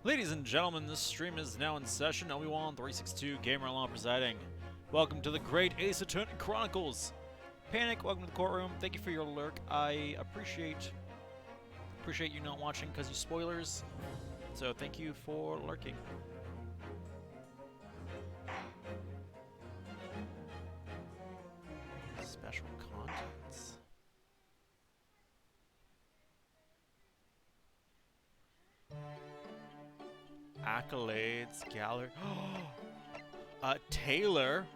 Ladies and gentlemen, this stream is now in session. Obi-Wan 362 Gamer Law presiding. Welcome to the Great Ace Attorney Chronicles. Panic, welcome to the courtroom. Thank you for your lurk. I appreciate you not watching because you spoilers. So thank you for lurking. Special contents. Accolades, gallery. Taylor.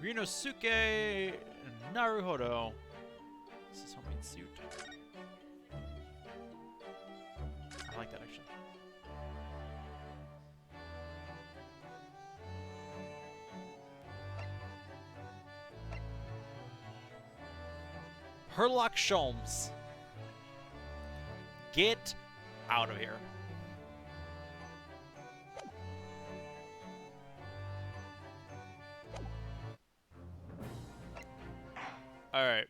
Ryunosuke Naruhodo. This is homemade suit. I like that actually. Herlock Sholmes. Get out of here. Alright.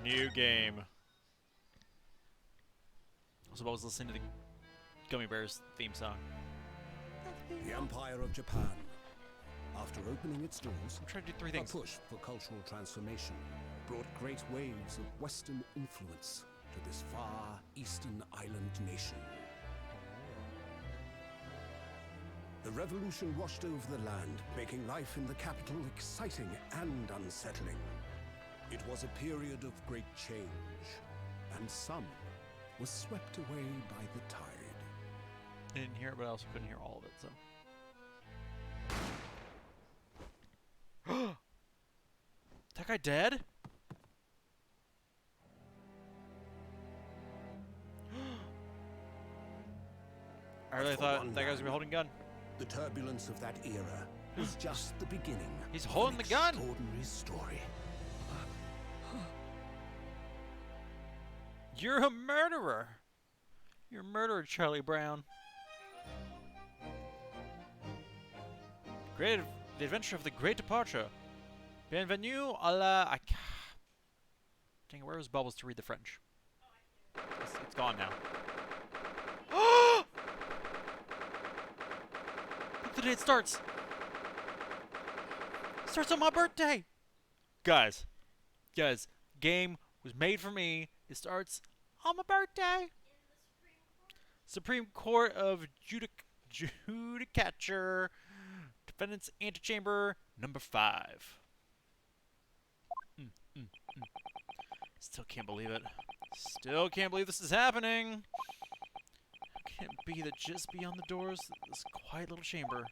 New game. I was about to listen to the Gummy Bears theme song. The Empire of Japan, after opening its doors, I'm trying to do three things. A push for cultural transformation brought great waves of Western influence to this far eastern island nation. The revolution washed over the land, making life in the capital exciting and unsettling. It was a period of great change, and some was swept away by the tide. I didn't hear it, but I also couldn't hear all of it, so. That guy dead? I really thought that guy was gonna be holding a gun. The turbulence of that era was just the beginning. He's holding the gun! Extraordinary story. You're a murderer! You're a murderer, Charlie Brown. The adventure of the Great Departure. Bienvenue à la... Dang it, where was Bubbles to read the French? It's gone now. Look, the day it starts! It starts on my birthday! Guys, game was made for me. It starts on my birthday! Supreme Court of Judicature, Defendant's Antechamber, number 5. Still can't believe it. Still can't believe this is happening. How can it be that just beyond the doors of this quiet little chamber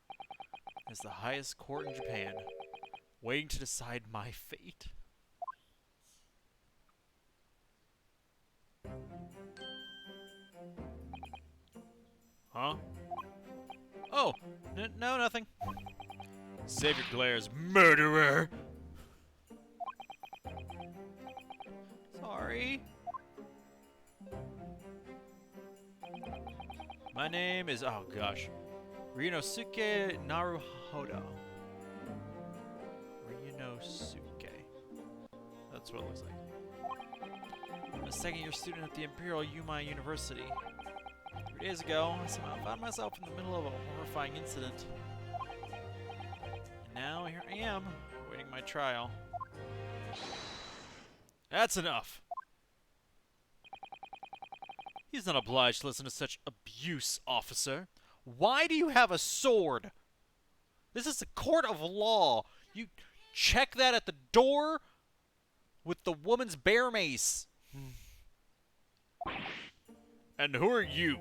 is the highest court in Japan, waiting to decide my fate? Huh? Oh! No, nothing. Save your glares, murderer! Sorry. My name is... oh gosh. Ryunosuke Naruhodo. Ryunosuke. That's what it looks like. I'm a second-year student at the Imperial Yuma University. 3 days ago, I somehow found myself in the middle of a horrifying incident. And now, here I am, awaiting my trial. That's enough! He's not obliged to listen to such abuse, officer. Why do you have a sword? This is a court of law. You check that at the door with the woman's bear mace. And who are you?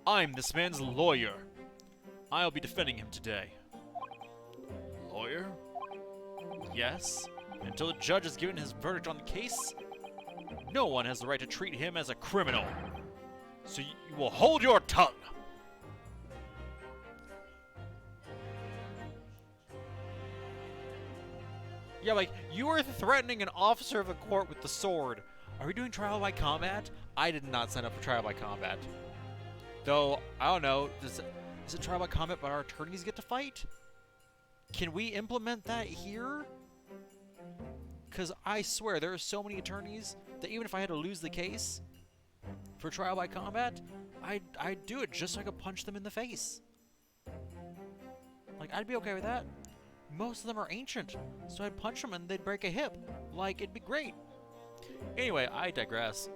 I'm this man's lawyer. I'll be defending him today. Lawyer? Yes. Until the judge has given his verdict on the case, no one has the right to treat him as a criminal. So you will hold your tongue. Yeah, like, you are threatening an officer of the court with the sword. Are we doing trial by combat? I did not sign up for trial by combat. Though, I don't know, is it trial by combat but our attorneys get to fight? Can we implement that here? Because I swear, there are so many attorneys that even if I had to lose the case for trial by combat, I'd do it just so I could punch them in the face. Like, I'd be okay with that. Most of them are ancient, so I'd punch them and they'd break a hip. Like, it'd be great. Anyway, I digress.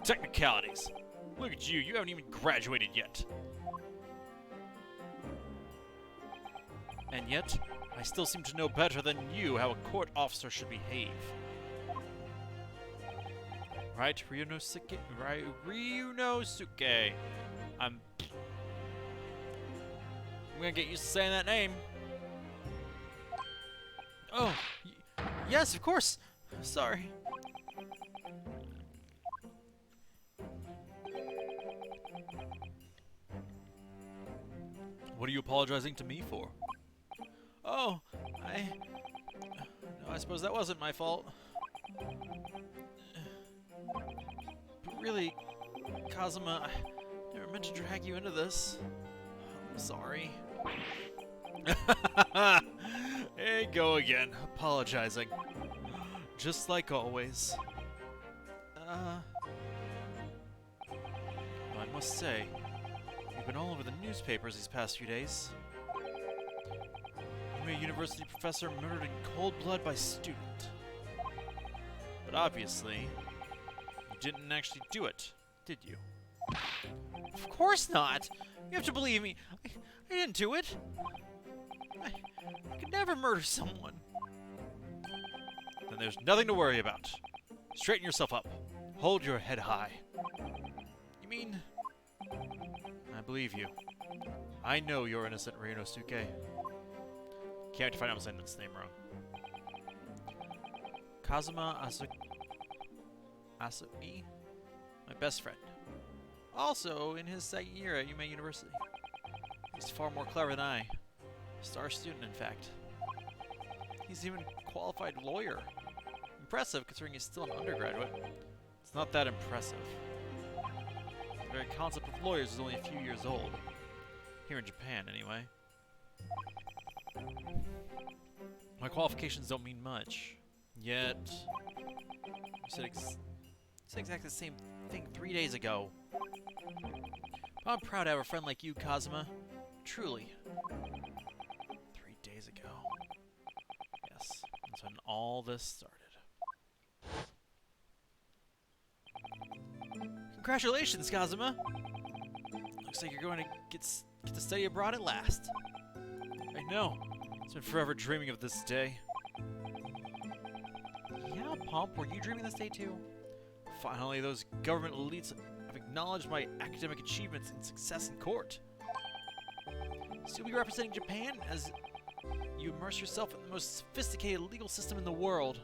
Technicalities. Look at you, you haven't even graduated yet. And yet, I still seem to know better than you how a court officer should behave. Right, Ryunosuke? Right, Ryunosuke. I'm gonna get used to saying that name. Oh, yes, of course. Sorry. What are you apologizing to me for? Oh, no, I suppose that wasn't my fault. But really, Kazuma, I never meant to drag you into this. I'm sorry. There you go again, apologizing. Just like always. I must say, you've been all over the newspapers these past few days. You made a university professor murdered in cold blood by student. But obviously, you didn't actually do it, did you? Of course not! You have to believe me. I didn't do it. I could never murder someone. Then there's nothing to worry about. Straighten yourself up. Hold your head high. You mean... I believe you. I know you're innocent, Ryunosuke. Can't wait to find out I'm saying this name wrong. Kazuma Asui? My best friend. Also in his second year at Yume University. He's far more clever than I. Star student, in fact. He's even a qualified lawyer. Impressive, considering he's still an undergraduate. It's not that impressive. The very concept of lawyers is only a few years old. Here in Japan, anyway. My qualifications don't mean much. Yet... You said exactly the same thing 3 days ago. I'm proud to have a friend like you, Kazuma. Truly. 3 days ago. Yes, that's when all this started. Congratulations, Kazuma! Looks like you're going to get to study abroad at last. I know. It's been forever dreaming of this day. Yeah, Pomp, were you dreaming this day too? Finally, those government elites have acknowledged my academic achievements and success in court. So you'll be representing Japan as you immerse yourself in the most sophisticated legal system in the world.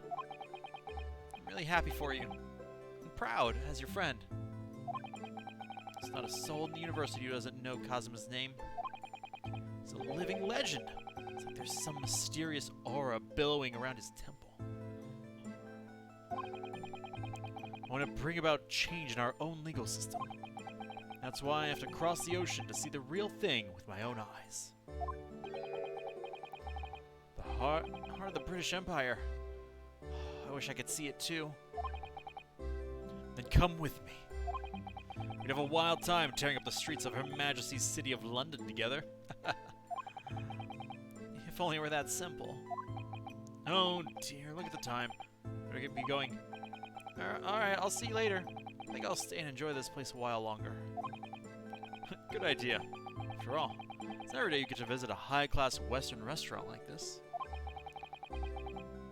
I'm really happy for you. I'm proud as your friend. There's not a soul in the university who doesn't know Kazuma's name. He's a living legend. It's like there's some mysterious aura billowing around his temple. I want to bring about change in our own legal system. That's why I have to cross the ocean to see the real thing with my own eyes. The heart of the British Empire. I wish I could see it too. Then come with me. We'd have a wild time tearing up the streets of Her Majesty's City of London together. If only it were that simple. Oh dear, look at the time. Better get me going. Alright, I'll see you later. I think I'll stay and enjoy this place a while longer. Good idea. After all, it's not every day you get to visit a high-class Western restaurant like this.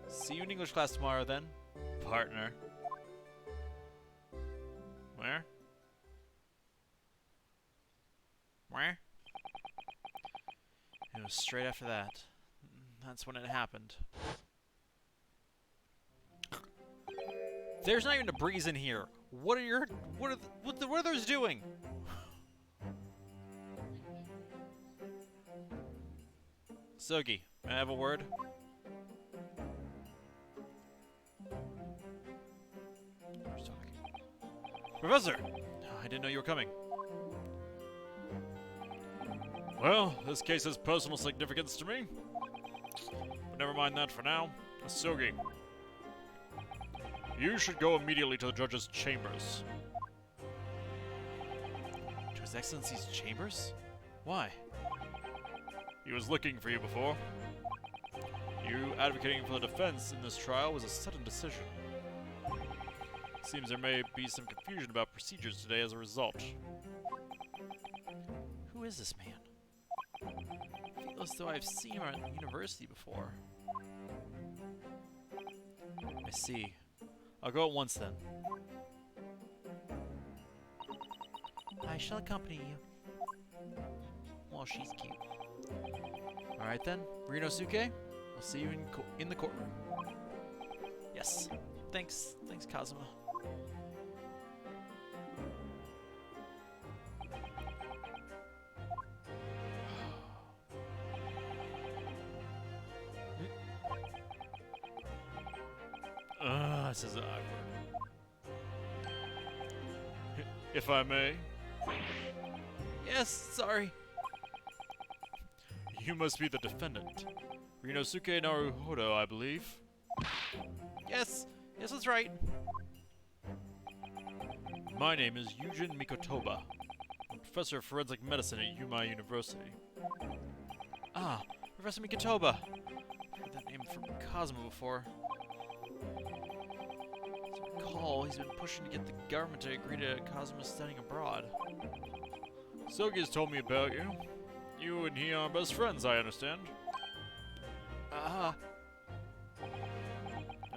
See you in English class tomorrow then, partner. Where? Where? It was straight after that. That's when it happened. There's not even a breeze in here. What are those doing? Sugi, may I have a word? Professor! I didn't know you were coming. Well, this case has personal significance to me. But never mind that for now. Asogi, you should go immediately to the judge's chambers. To His Excellency's chambers? Why? He was looking for you before. You advocating for the defense in this trial was a sudden decision. Seems there may be some confusion about procedures today as a result. Who is this man? I feel as though I've seen him at university before. I see. I'll go at once then. I shall accompany you. Well, she's cute. Alright then, Rinosuke, I'll see you in the courtroom. Yes. Thanks, Kazuma. This is awkward. If I may. Yes, sorry. You must be the defendant. Rinosuke Naruhodo, I believe. Yes, that's right. My name is Yujin Mikotoba. I'm Professor of Forensic Medicine at Yuma University. Ah, Professor Mikotoba. I've heard that name from Kazuma before. As I recall, he's been pushing to get the government to agree to Kazuma studying abroad. Sogi has told me about you. You and he are best friends, I understand.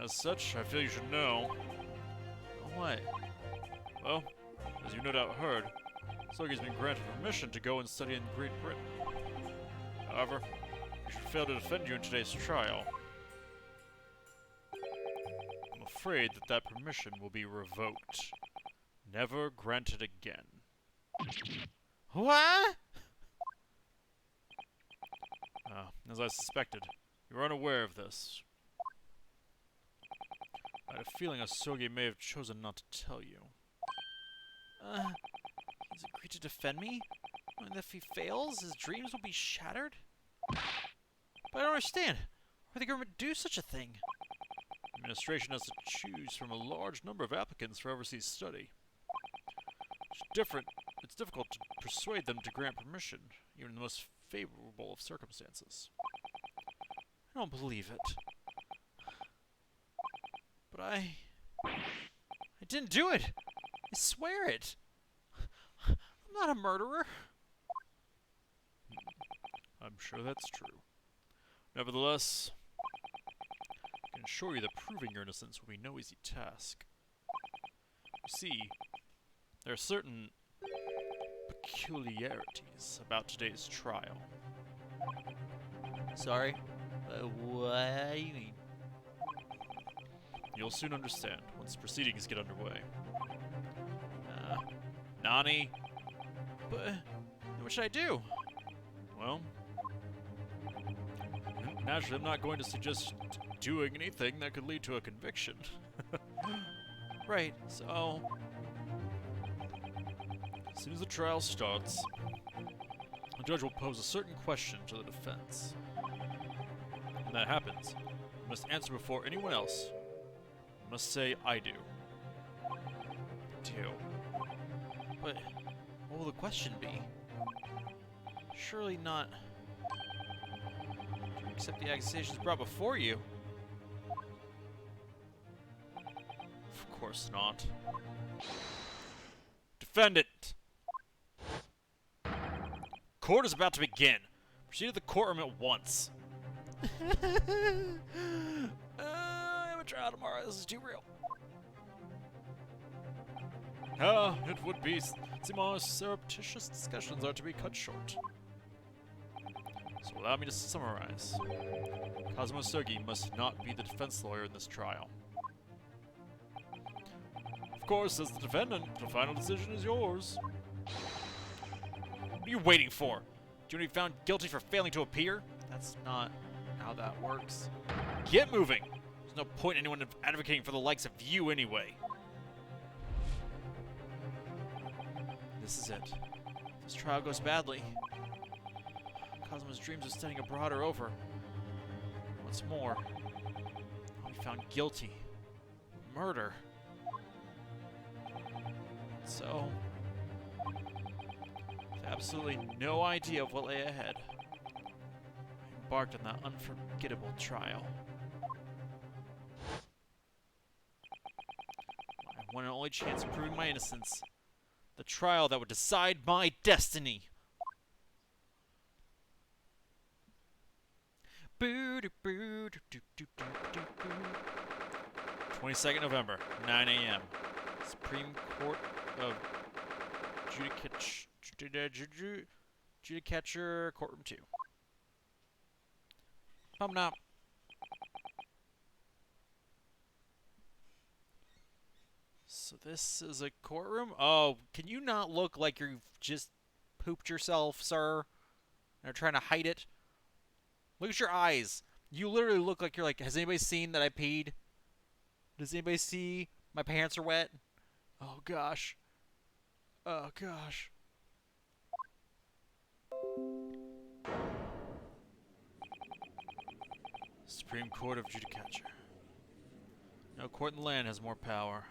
As such, I feel you should know. What? Well, as you no doubt heard, Sogi's been granted permission to go and study in Great Britain. However, he should fail to defend you in today's trial. I'm afraid that permission will be revoked. Never granted again. What? As I suspected, you were unaware of this. I had a feeling Asogi may have chosen not to tell you. He's agreed to defend me? And if he fails, his dreams will be shattered? But I don't understand. Why would the government do such a thing? The administration has to choose from a large number of applicants for overseas study. It's difficult to persuade them to grant permission, even in the most favorable of circumstances. I don't believe it. But I didn't do it! I swear it! I'm not a murderer! I'm sure that's true. Nevertheless, I can assure you that proving your innocence will be no easy task. You see, there are certain peculiarities about today's trial. Sorry? What do you mean? You'll soon understand once proceedings get underway. Nani? But what should I do? Well, naturally I'm not going to suggest doing anything that could lead to a conviction. Right, so as soon as the trial starts, the judge will pose a certain question to the defense. When that happens, you must answer before anyone else. You must say, I do. Do. But what will the question be? Surely not to accept the accusations brought before you. Of course not. Defendant! Court is about to begin. Proceed to the courtroom at once. I have a trial tomorrow. This is too real. It would be. Our surreptitious discussions are to be cut short. So allow me to summarize. Kazuma Sogi must not be the defense lawyer in this trial. Of course, as the defendant, the final decision is yours. What are you waiting for? Do you want to be found guilty for failing to appear? That's not how that works. Get moving! There's no point in anyone advocating for the likes of you anyway. This is it. If this trial goes badly, Cosmo's dreams of studying abroad are over. What's more, I'll be found guilty. Murder. So, with absolutely no idea of what lay ahead, I embarked on that unforgettable trial. My one and only chance of proving my innocence. The trial that would decide my destiny. 22nd November, 9 a.m. Supreme Court of Judicature, Courtroom 2. Come now. So this is a courtroom? Oh, can you not look like you've just pooped yourself, sir? And are trying to hide it? Look at your eyes. You literally look like you're like, has anybody seen that I peed? Does anybody see my pants are wet? Oh, gosh. Oh, gosh. Supreme Court of Judicature. No court in the land has more power.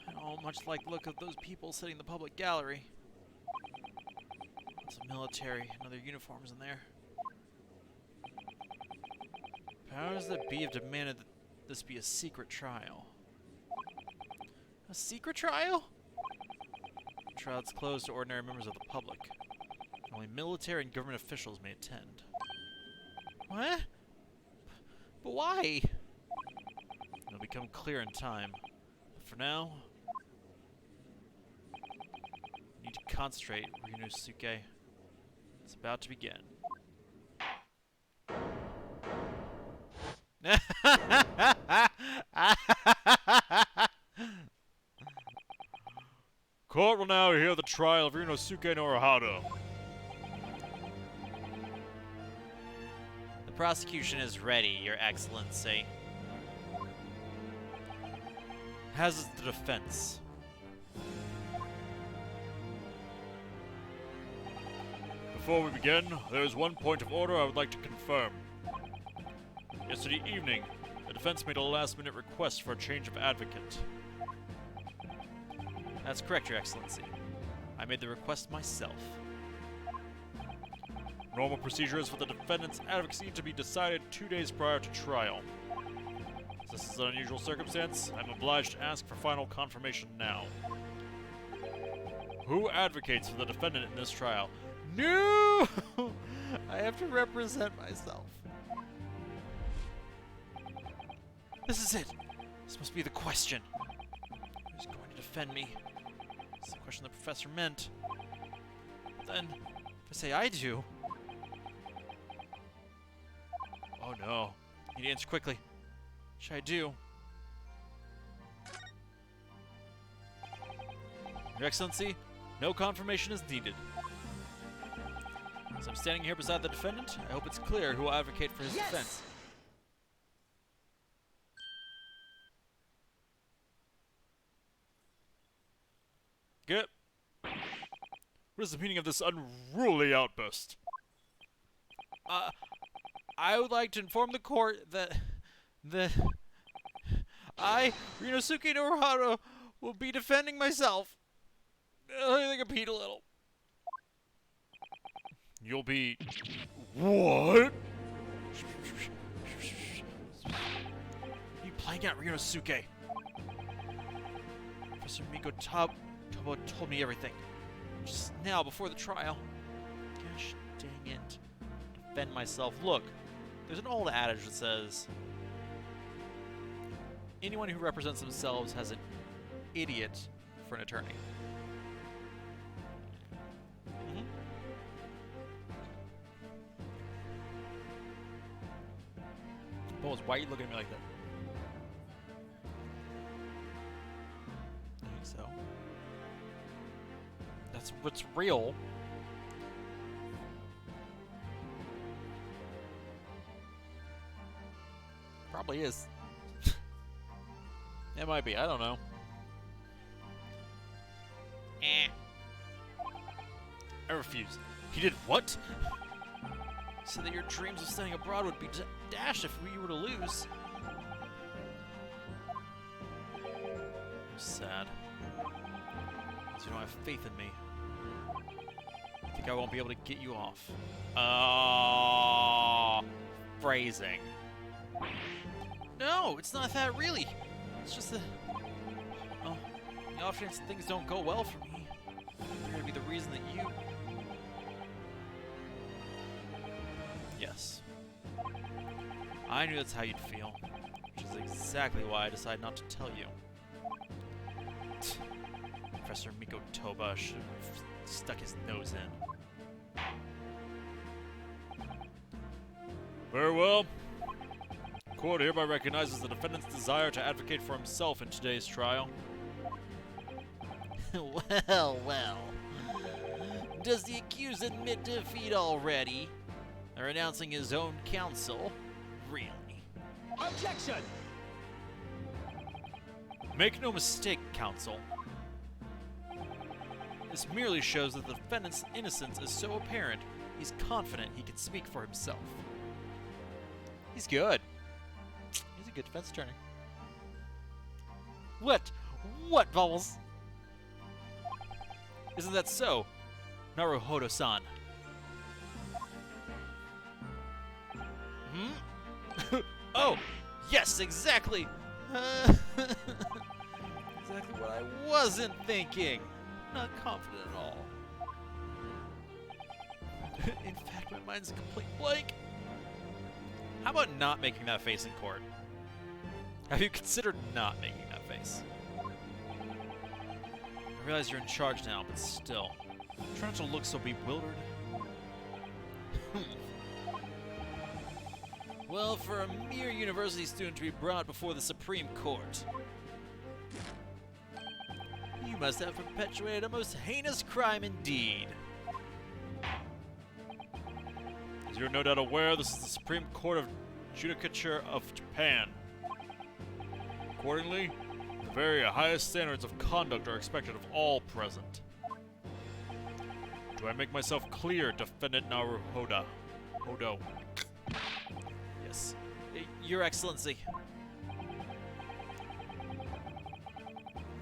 And all much like the look of those people sitting in the public gallery. Lots of military and other uniforms in there. Powers that be have demanded that this be a secret trial. A secret trial? The trial is closed to ordinary members of the public. Only military and government officials may attend. What? But why? It'll become clear in time. But for now, I need to concentrate, Ryunosuke. It's about to begin. Court will now hear the trial of Ryunosuke Norihado. The prosecution is ready, Your Excellency. As is the defense. Before we begin, there is one point of order I would like to confirm. Yesterday evening, the defense made a last-minute request for a change of advocate. That's correct, Your Excellency. I made the request myself. Normal procedure is for the defendant's advocacy to be decided 2 days prior to trial. As this is an unusual circumstance, I'm obliged to ask for final confirmation now. Who advocates for the defendant in this trial? No! I have to represent myself. This is it. This must be the question. Who's going to defend me? It's the question the professor meant. But then, if I say I do... Oh no. I need to answer quickly. What should I do? Your Excellency, no confirmation is needed. As I'm standing here beside the defendant, I hope it's clear who will advocate for his defense. Good. What is the meaning of this unruly outburst? I would like to inform the court that I, Ryunosuke Norihado, will be defending myself. I think I peed a little. You'll be... What? Are you playing at Ryunosuke? Professor Miko Tobo told me everything. Just now, before the trial. Gosh dang it. Defend myself. Look, there's an old adage that says, anyone who represents themselves has an idiot for an attorney. Bowles, why are you looking at me like that? I think so. That's what's real. Probably is. It might be, I don't know. I refuse. He did what? He said that your dreams of studying abroad would be dashed if we were to lose. I'm sad. Because you don't have faith in me. I think I won't be able to get you off. Phrasing. No, it's not that really. It's just that... Oh, the off chance things don't go well for me. They're gonna be the reason that you... Yes. I knew that's how you'd feel. Which is exactly why I decided not to tell you. Professor Miko Toba should have stuck his nose in. Very well. The court hereby recognizes the defendant's desire to advocate for himself in today's trial. Well. Does the accused admit defeat already? They're announcing his own counsel? Really? Objection! Make no mistake, counsel. This merely shows that the defendant's innocence is so apparent, he's confident he can speak for himself. He's good. He's a good defense attorney. What? What, Bubbles? Isn't that so, Naruhodo-san? Oh, yes, exactly! Exactly what I wasn't thinking. Not confident at all. In fact, my mind's a complete blank. How about not making that face in court? Have you considered not making that face? I realize you're in charge now, but still. Try not to look so bewildered. Well, for a mere university student to be brought before the Supreme Court, you must have perpetuated a most heinous crime indeed. As you're no doubt aware, this is the Supreme Court of Judicature of Japan. Accordingly, the very highest standards of conduct are expected of all present. Do I make myself clear, Defendant Naruhodo? Hodo. Yes. Your Excellency.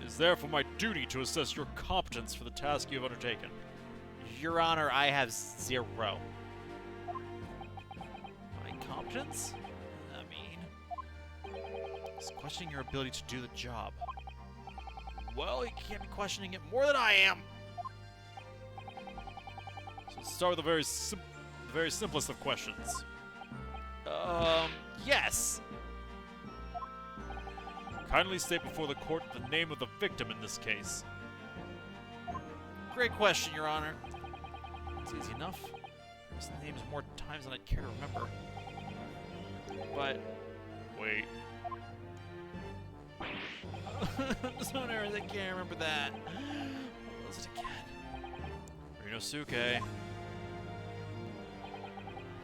It is therefore my duty to assess your competence for the task you have undertaken. Your Honor, I have 0. My competence? I mean... It's questioning your ability to do the job. Well, you can't be questioning it more than I am! So let's start with the very simplest of questions. Yes! Kindly state before the court the name of the victim in this case. Great question, Your Honor. It's easy enough. His name's more times than I'd care to remember. But... Wait. So nervous I can't remember that. What was it again? Rinosuke. Let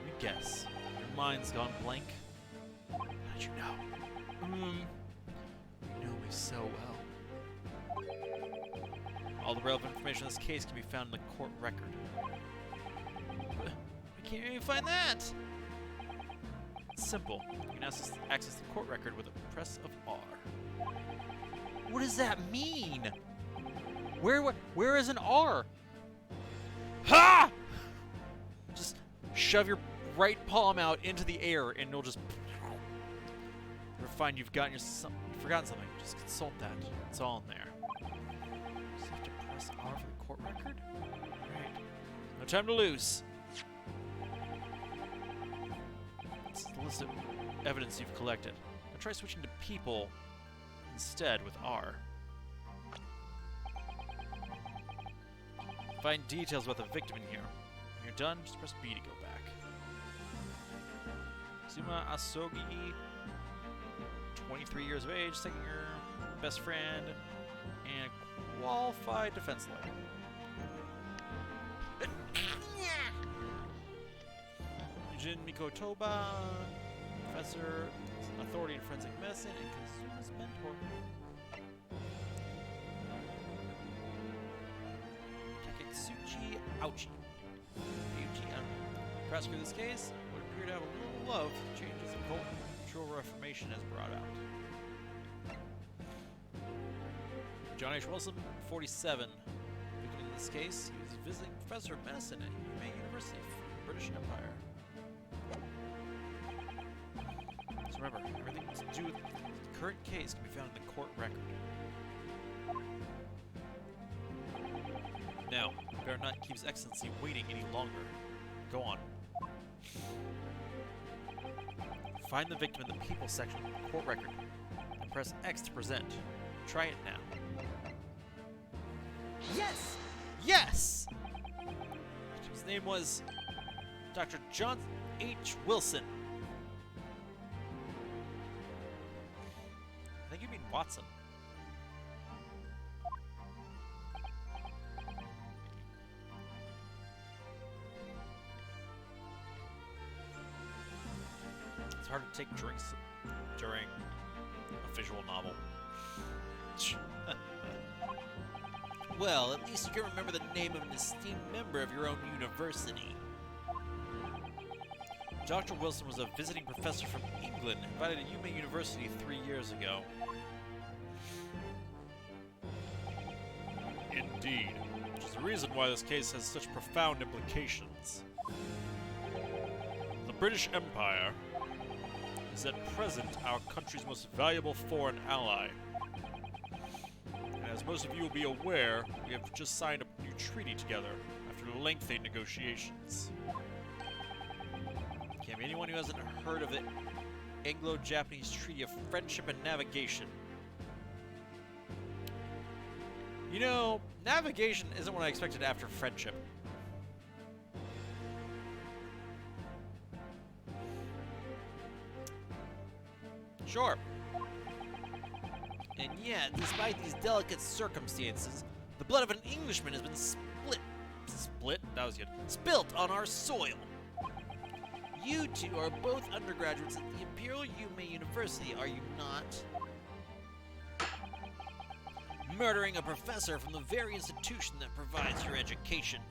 me guess. Your mind's gone blank? How did you know? You know me so well. All the relevant information in this case can be found in the court record. But I can't even find that! It's simple. You can access the court record with a press of R. What does that mean? Where is an R? Ha! Just shove your right palm out into the air and it'll just... You'll find you've forgotten something. Just consult that. It's all in there. Just have to press R for the court record? Right. No time to lose. This is the list of evidence you've collected. Now try switching to people instead with R. Find details about the victim in here. When you're done, just press B to go back. Zuma Asogi, 23 years of age, second year, best friend, and qualified defense lawyer. Jin Mikotoba, professor, authority in forensic medicine, and Kazuma's mentor. Tsuchi Ouchi. Prosecutor of this case would appear to have a little love for the changes the cultural reformation has brought out. John H. Wilson, 47. Victim in this case, he was a visiting professor of medicine at UMA University of the British Empire. So remember, everything to do with the current case can be found in the court record. Now, better not keep His Excellency waiting any longer. Go on. Find the victim in the people section of the court record and press X to present. Try it now. Yes! Yes! His name was Dr. John H. Wilson. I think you mean Watson. It's hard to take drinks during a visual novel. Well, at least you can remember the name of an esteemed member of your own university. Dr. Wilson was a visiting professor from England, invited to UMA University 3 years ago. Indeed, which is the reason why this case has such profound implications. The British Empire is at present our country's most valuable foreign ally. And as most of you will be aware, we have just signed a new treaty together after lengthy negotiations. Can't be anyone who hasn't heard of the Anglo-Japanese Treaty of Friendship and Navigation. You know, navigation isn't what I expected after friendship. Sure. And yet, despite these delicate circumstances, the blood of an Englishman has been that was good, spilt on our soil. You two are both undergraduates at the Imperial UMA University, are you not? Murdering a professor from the very institution that provides your education.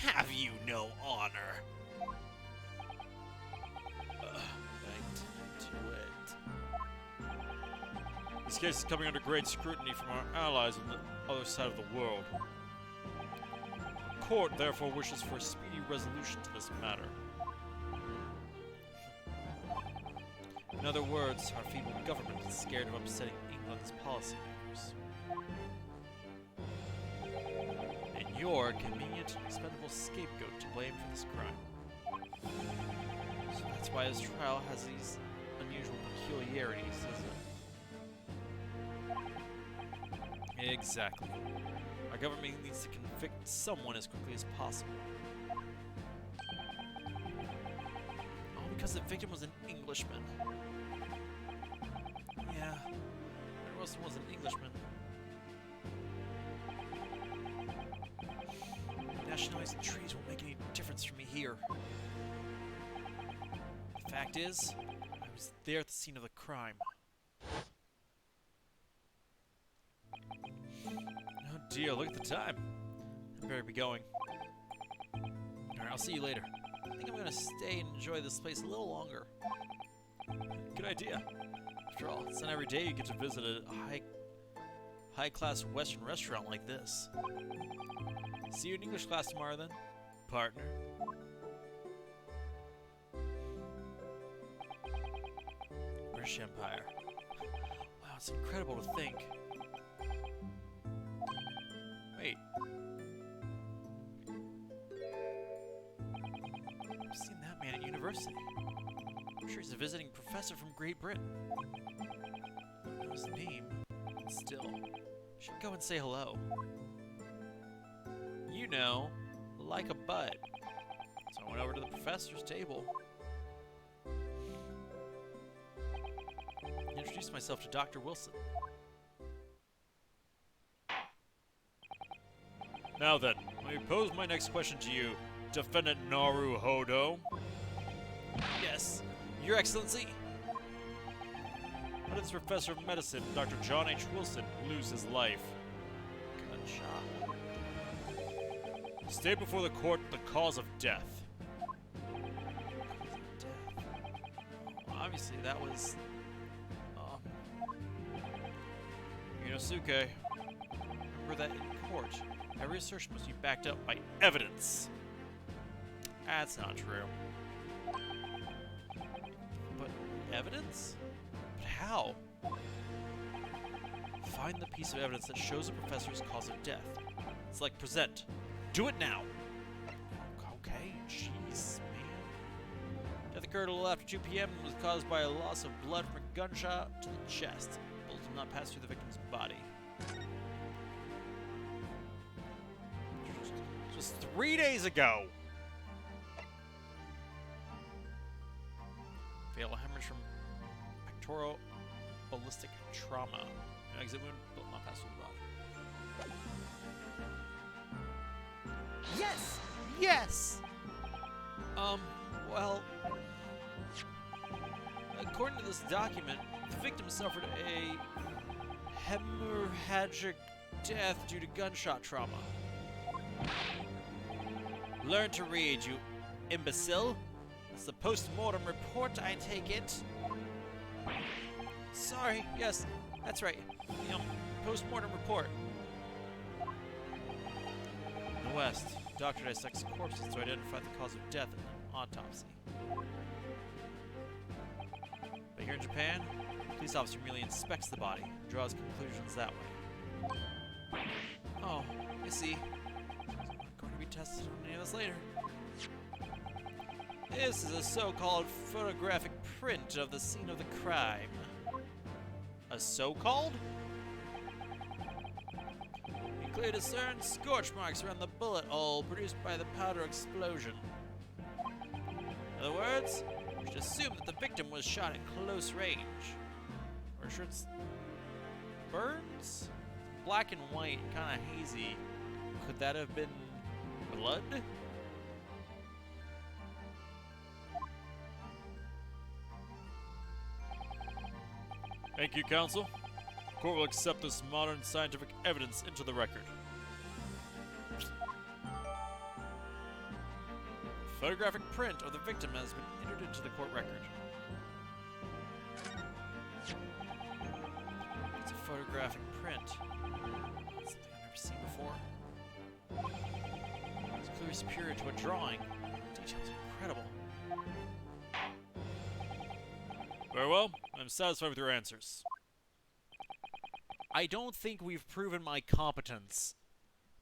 Have you no honor? This case is coming under great scrutiny from our allies on the other side of the world. The court therefore wishes for a speedy resolution to this matter. In other words, our feeble government is scared of upsetting England's policymakers. And you're a convenient and expendable scapegoat to blame for this crime. So that's why his trial has these unusual peculiarities, isn't it? Exactly. Our government needs to convict someone as quickly as possible. All because the victim was an Englishman. Yeah, Dr. Wilson was an Englishman. Nationalizing trees won't make any difference for me here. The fact is, I was there at the scene of the crime. Oh dear, look at the time. I better be going. Alright, I'll see you later. I think I'm gonna stay and enjoy this place a little longer. Good idea. After all, it's not every day you get to visit a high-class Western restaurant like this. See you in English class tomorrow then, partner. British Empire. Wow, it's incredible to think. Wait. I've seen that man at university. I'm sure he's a visiting professor from Great Britain. I don't know his name, but still, should go and say hello. You know, like a butt. So I went over to the professor's table. Introduced myself to Dr. Wilson. Now then, let me pose my next question to you, Defendant Naruhodo. Yes, Your Excellency. How did this professor of medicine, Dr. John H. Wilson, lose his life? Gunshot. State before the court the cause of death. Obviously, that was... Inosuke. Remember that in court, every assertion must be backed up by evidence. That's not true. But evidence? But how? Find the piece of evidence that shows the professor's cause of death. Select present. Do it now! Okay, jeez, man. Death occurred a little after 2 p.m. and was caused by a loss of blood from a gunshot to the chest. Bullets did not pass through the victim's body. Just 3 days ago! Fatal hemorrhage from pectoral ballistic trauma. An exit wound, but not pass through the body. Yes! Yes! Well... According to this document, the victim suffered a hemorrhagic death due to gunshot trauma. Learn to read, you imbecile. It's the post-mortem report, I take it. Sorry, yes, that's right. Post-mortem report. In the West, doctor dissects corpses to identify the cause of death in an autopsy. But here in Japan, the police officer merely inspects the body and draws conclusions that way. Oh, I see. Going to be tested on any of this later. This is a so-called photographic print of the scene of the crime. A so-called? You clearly discern scorch marks around the bullet hole produced by the powder explosion. In other words, we should assume that the victim was shot at close range. Or sure it's burns? Black and white, kind of hazy. Could that have been blood? Thank you, counsel. The court will accept this modern scientific evidence into the record. A photographic print of the victim has been entered into the court record. It's a photographic print. Something I've never seen before. It's clearly superior to a drawing. The details are incredible. Very well. I'm satisfied with your answers. I don't think we've proven my competence.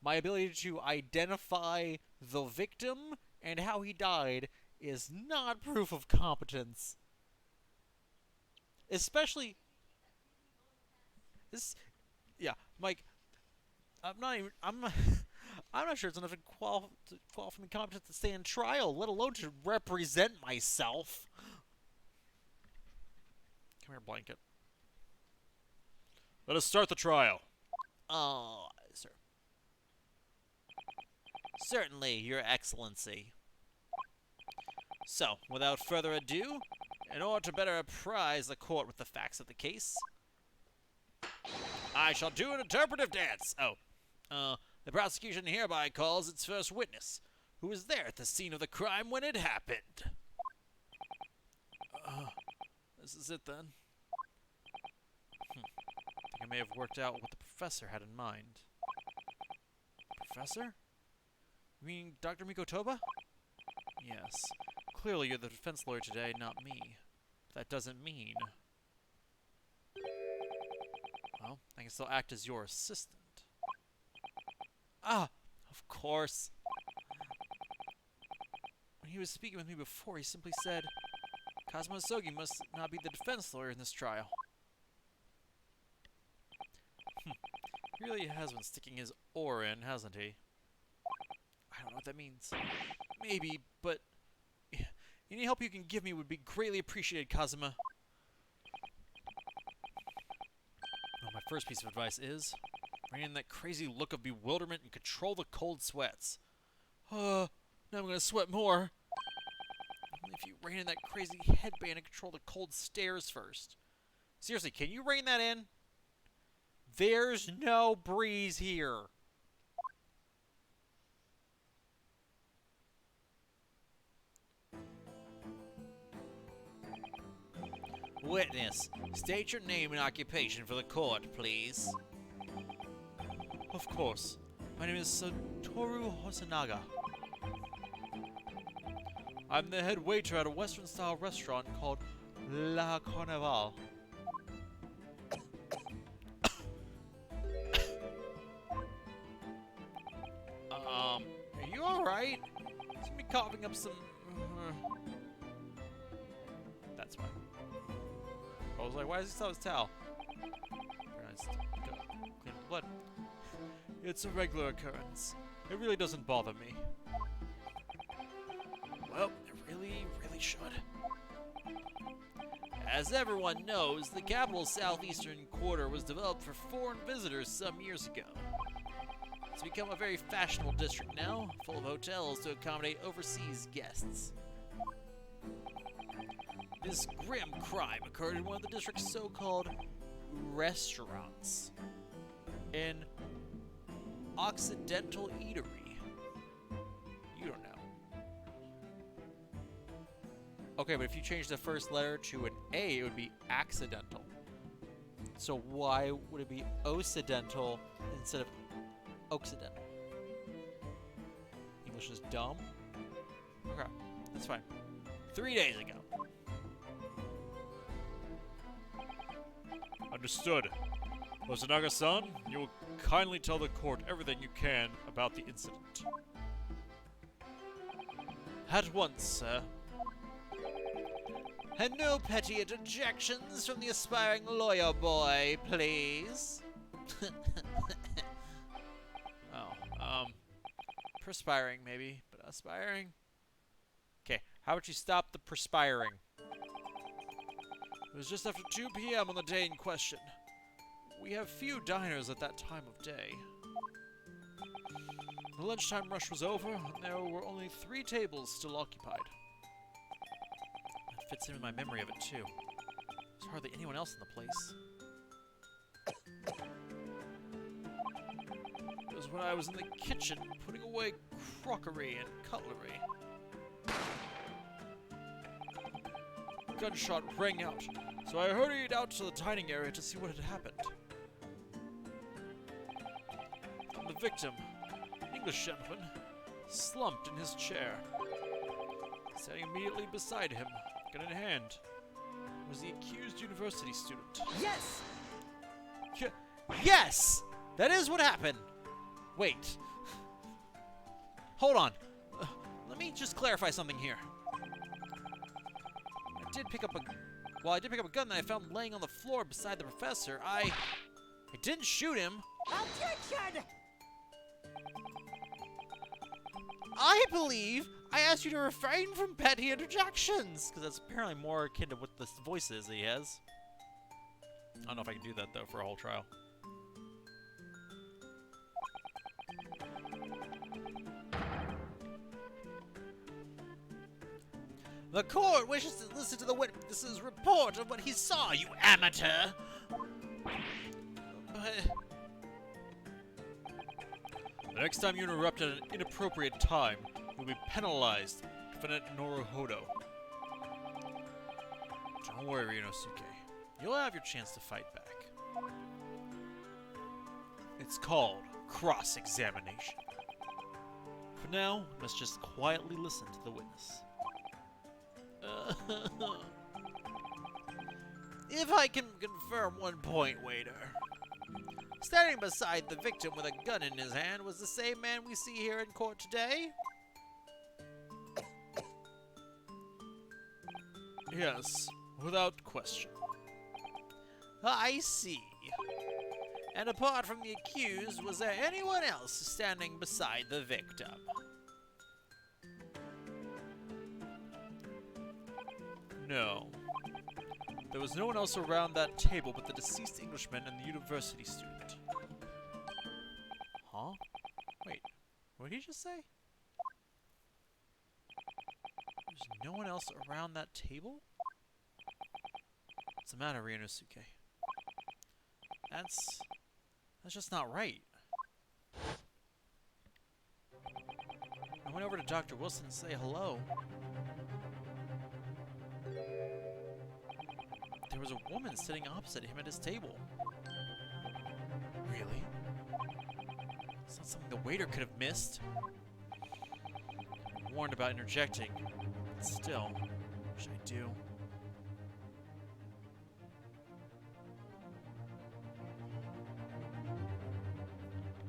My ability to identify the victim and how he died is not proof of competence. Especially... Yeah, Mike, I'm not sure it's enough to qualify me competent to stand trial, let alone to represent myself. Come here, blanket. Let us start the trial. Sir. Certainly, Your Excellency. So, without further ado, in order to better apprise the court with the facts of the case, I shall do an interpretive dance. The prosecution hereby calls its first witness, who was there at the scene of the crime when it happened. This is it then. I think I may have worked out what the professor had in mind. Professor? You mean Dr. Mikotoba? Yes. Clearly you're the defense lawyer today, not me. But that doesn't mean... Well, I can still act as your assistant. Ah! Of course! When he was speaking with me before, he simply said, Kazuma Sogi must not be the defense lawyer in this trial. He really has been sticking his oar in, hasn't he? I don't know what that means. Maybe, but... Any help you can give me would be greatly appreciated, Kazuma. Well, my first piece of advice is... rein in that crazy look of bewilderment and control the cold sweats. Now I'm gonna sweat more. Only if you rein in that crazy headband and control the cold stares first. Seriously, can you rein that in? There's no breeze here. Witness, state your name and occupation for the court, please. Of course. My name is Satoru Hosonaga. I'm the head waiter at a Western-style restaurant called La Carnival. Are you alright? Seem to be coughing up some... That's fine. I was like, why does he still have his towel? Very nice. Clean up the blood. It's a regular occurrence. It really doesn't bother me. Well, it really should. As everyone knows, the capital's southeastern quarter was developed for foreign visitors some years ago. It's become a very fashionable district now, full of hotels to accommodate overseas guests. This grim crime occurred in one of the district's so-called restaurants. An Occidental eatery. You don't know. Okay, but if you change the first letter to an A, it would be accidental. So why would it be Occidental instead of Occidental? English is dumb? Okay, that's fine. 3 days ago. Understood. Hosonaga-san, you will kindly tell the court everything you can about the incident. At once, sir. And no petty interjections from the aspiring lawyer boy, please. Perspiring maybe, but aspiring? Okay, how about you stop the perspiring? It was just after 2 p.m. on the day in question. We have few diners at that time of day. The lunchtime rush was over, and there were only 3 tables still occupied. That fits in with my memory of it, too. There's hardly anyone else in the place. It was when I was in the kitchen, putting away crockery and cutlery. A gunshot rang out, so I hurried out to the dining area to see what had happened. And the victim, an English gentleman, slumped in his chair. Standing immediately beside him, gun in hand, was the accused university student. Yes! Yes! That is what happened! Wait. Hold on. Let me just clarify something here. I did pick up a gun that I found laying on the floor beside the professor. I didn't shoot him. Objection! I believe I asked you to refrain from petty interjections, because that's apparently more akin to what the voice is that he has. I don't know if I can do that, though, for a whole trial. The court wishes to listen to the witness's report of what he saw, you amateur! But... the next time you interrupt at an inappropriate time, you'll be penalized, Defendant Norohodo. Don't worry, Ryunosuke. You'll have your chance to fight back. It's called cross-examination. For now, we must just quietly listen to the witness. If I can confirm one point, waiter. Standing beside the victim with a gun in his hand was the same man we see here in court today? Yes, without question. I see. And apart from the accused, was there anyone else standing beside the victim? No. There was no one else around that table but the deceased Englishman and the university student. Huh? Wait, what did he just say? There's no one else around that table? What's the matter, Ryunosuke? That's just not right. I went over to Dr. Wilson to say hello. There there was a woman sitting opposite him at his table. Really? It's not something the waiter could have missed. I'm warned about interjecting. But still, what should I do?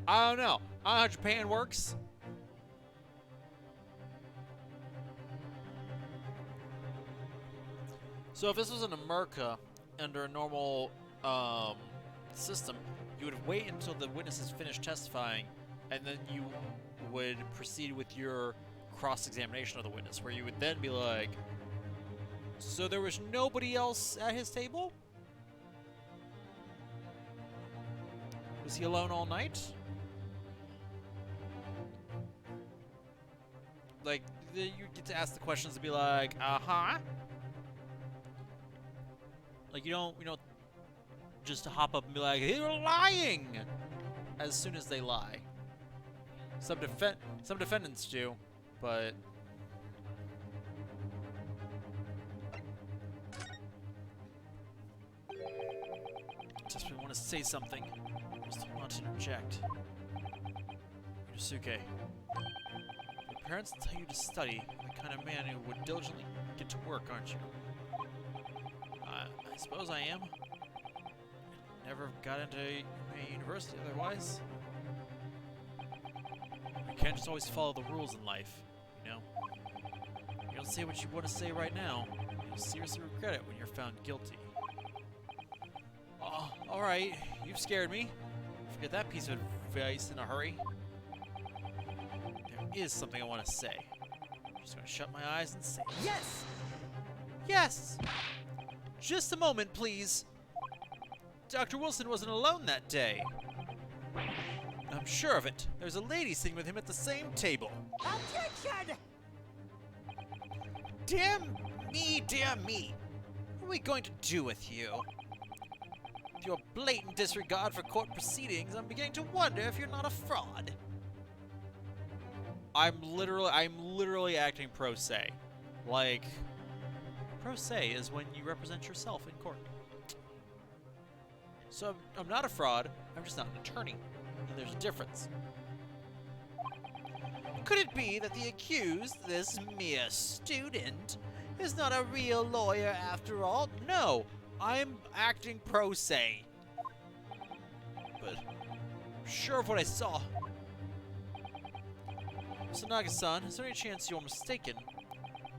I don't know. I don't know how Japan works. So if this was in America, under a normal system, you would wait until the witnesses finished testifying, and then you would proceed with your cross-examination of the witness, where you would then be like, so there was nobody else at his table? Was he alone all night? Like, you get to ask the questions and be like, uh-huh. Like, you don't just hop up and be like, you're lying! As soon as they lie. Some defendants do, but... Just want to say something. Just want to interject. Yunosuke. Your parents tell you to study, the kind of man who would diligently get to work, aren't you? I suppose I am. Never got into a university otherwise. You can't just always follow the rules in life, you know? You don't say what you want to say right now. You'll seriously regret it when you're found guilty. Oh, alright. You've scared me. Forget that piece of advice in a hurry. There is something I want to say. I'm just going to shut my eyes and say it. Yes! Yes! Just a moment, please. Dr. Wilson wasn't alone that day. I'm sure of it. There's a lady sitting with him at the same table. Objection! Damn me. What are we going to do with you? With your blatant disregard for court proceedings, I'm beginning to wonder if you're not a fraud. I'm literally acting pro se. Like, pro se is when you represent yourself in court. So I'm not a fraud, I'm just not an attorney. And there's a difference. Could it be that the accused, this mere student, is not a real lawyer after all? No, I'm acting pro se. But I'm sure of what I saw. Sanagi-san, is there any chance you're mistaken?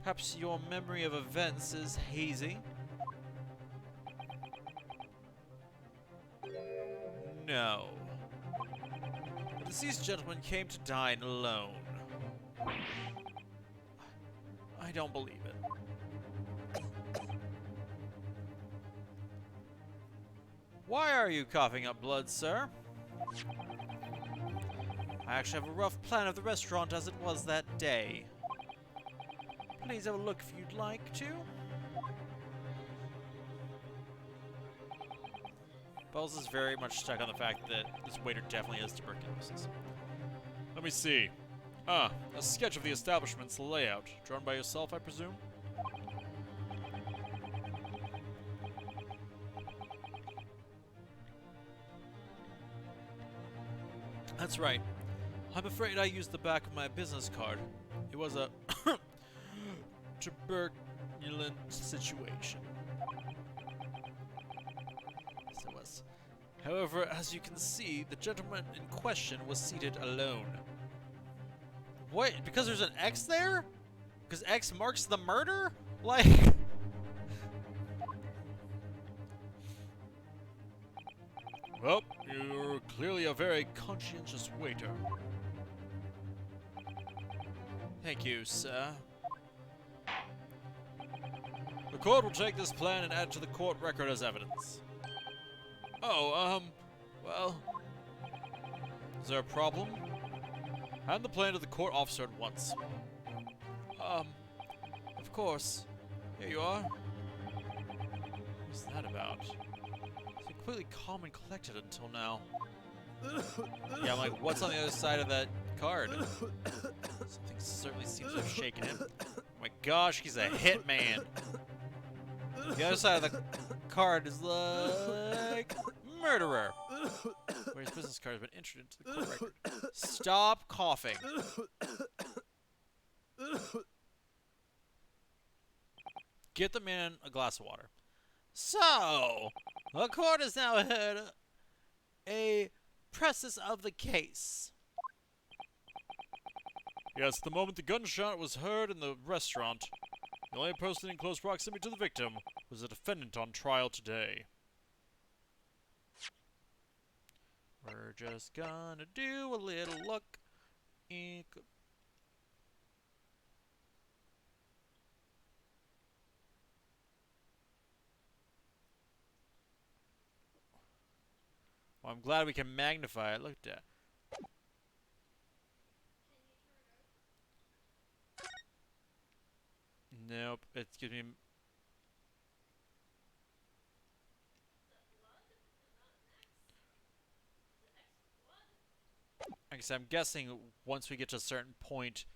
Perhaps your memory of events is hazy? No. The deceased gentleman came to dine alone. I don't believe it. Why are you coughing up blood, sir? I actually have a rough plan of the restaurant as it was that day. Please have a look if you'd like to. Bells is very much stuck on the fact that this waiter definitely has tuberculosis. Let me see. A sketch of the establishment's layout. Drawn by yourself, I presume? That's right. I'm afraid I used the back of my business card. It was a turbulent situation. Yes, it was. However, as you can see, the gentleman in question was seated alone. What? Because there's an X there? Because X marks the murder? Like... Well, you're clearly a very conscientious waiter. Thank you, sir. The court will take this plan and add it to the court record as evidence. Oh, well... Is there a problem? Hand the plan to the court officer at once. Of course. Here you are. What's that about? He's completely calm and collected until now. Yeah, I'm like, what's on the other side of that card? Something certainly seems to have shaken him. Oh my gosh, he's a hitman. The other side of the card is like murderer. Where his business card has been entered into the court record. Stop coughing. Get the man a glass of water. So, the court has now heard a process of the case. Yes, the moment the gunshot was heard in the restaurant, the only person in close proximity to the victim was the defendant on trial today. We're just gonna do a little look. Well, I'm glad we can magnify it. Look at that. Nope, it's giving me... I guess I'm guessing once we get to a certain point,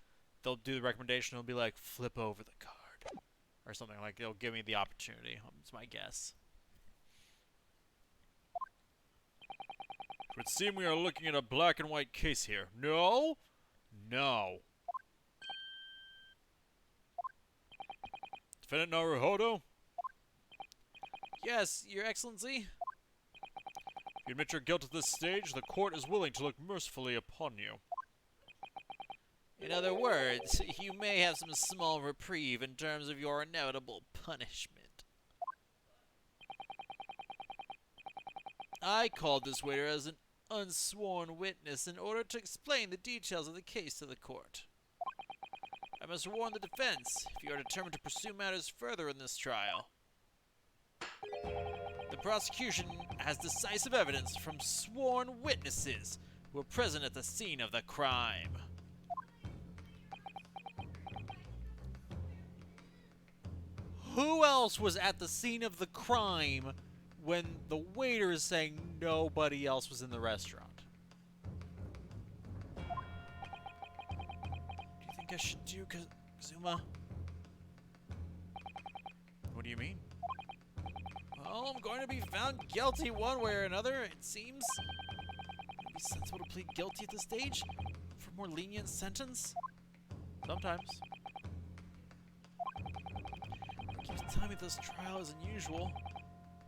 they'll do the recommendation. It'll be like, flip over the card. Or something like, it'll give me the opportunity. It's my guess. It would seem we are looking at a black and white case here. No? No. Defendant Naruhodo? Yes, Your Excellency. If you admit your guilt at this stage, the court is willing to look mercifully upon you. In other words, you may have some small reprieve in terms of your inevitable punishment. I called this waiter as an unsworn witness in order to explain the details of the case to the court. I must warn the defense if you are determined to pursue matters further in this trial. The prosecution has decisive evidence from sworn witnesses who were present at the scene of the crime. Who else was at the scene of the crime when the waiter is saying nobody else was in the restaurant? Do you think I should do Kazuma? What do you mean? Well, I'm going to be found guilty one way or another, it seems. Would it be sensible to plead guilty at this stage? For a more lenient sentence? Sometimes. It keeps telling me this trial is unusual.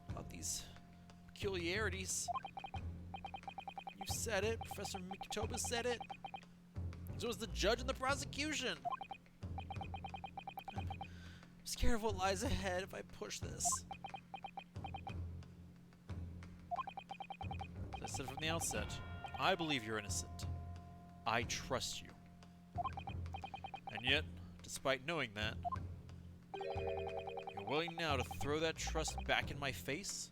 About these peculiarities. You said it. Professor Mikitoba said it. So was the judge and the prosecution. I'm scared of what lies ahead if I push this. As I said from the outset, I believe you're innocent. I trust you. And yet, despite knowing that, you're willing now to throw that trust back in my face?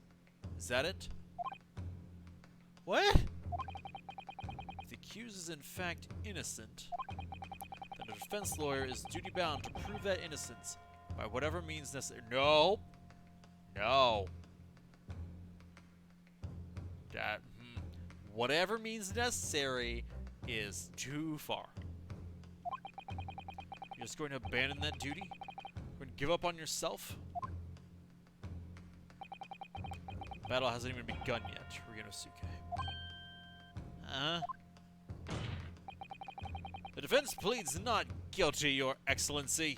Is that it? What? If the accused is in fact innocent, then a defense lawyer is duty-bound to prove that innocence by whatever means necessary. No! No! That... whatever means necessary is too far. You're just going to abandon that duty? You're going to give up on yourself? The battle hasn't even begun yet, Ryunosuke. The defense pleads not guilty, Your Excellency.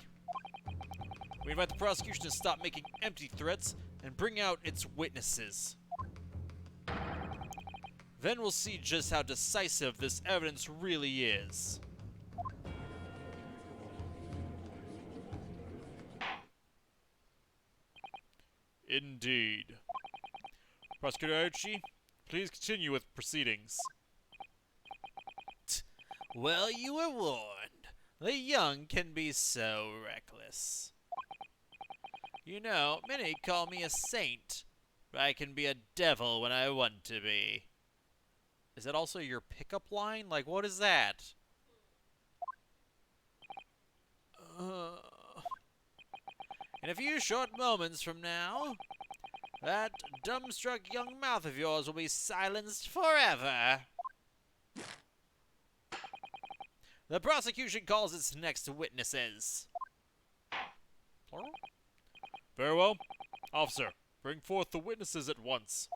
We invite the prosecution to stop making empty threats and bring out its witnesses. Then we'll see just how decisive this evidence really is. Indeed. Prosecutor Aichi, please continue with proceedings. Well, you were warned. The young can be so reckless. You know, many call me a saint, but I can be a devil when I want to be. Is that also your pickup line? Like, what is that? In a few short moments from now, that dumbstruck young mouth of yours will be silenced forever. The prosecution calls its next witnesses. Plural? Very well. Officer, Bring forth the witnesses at once.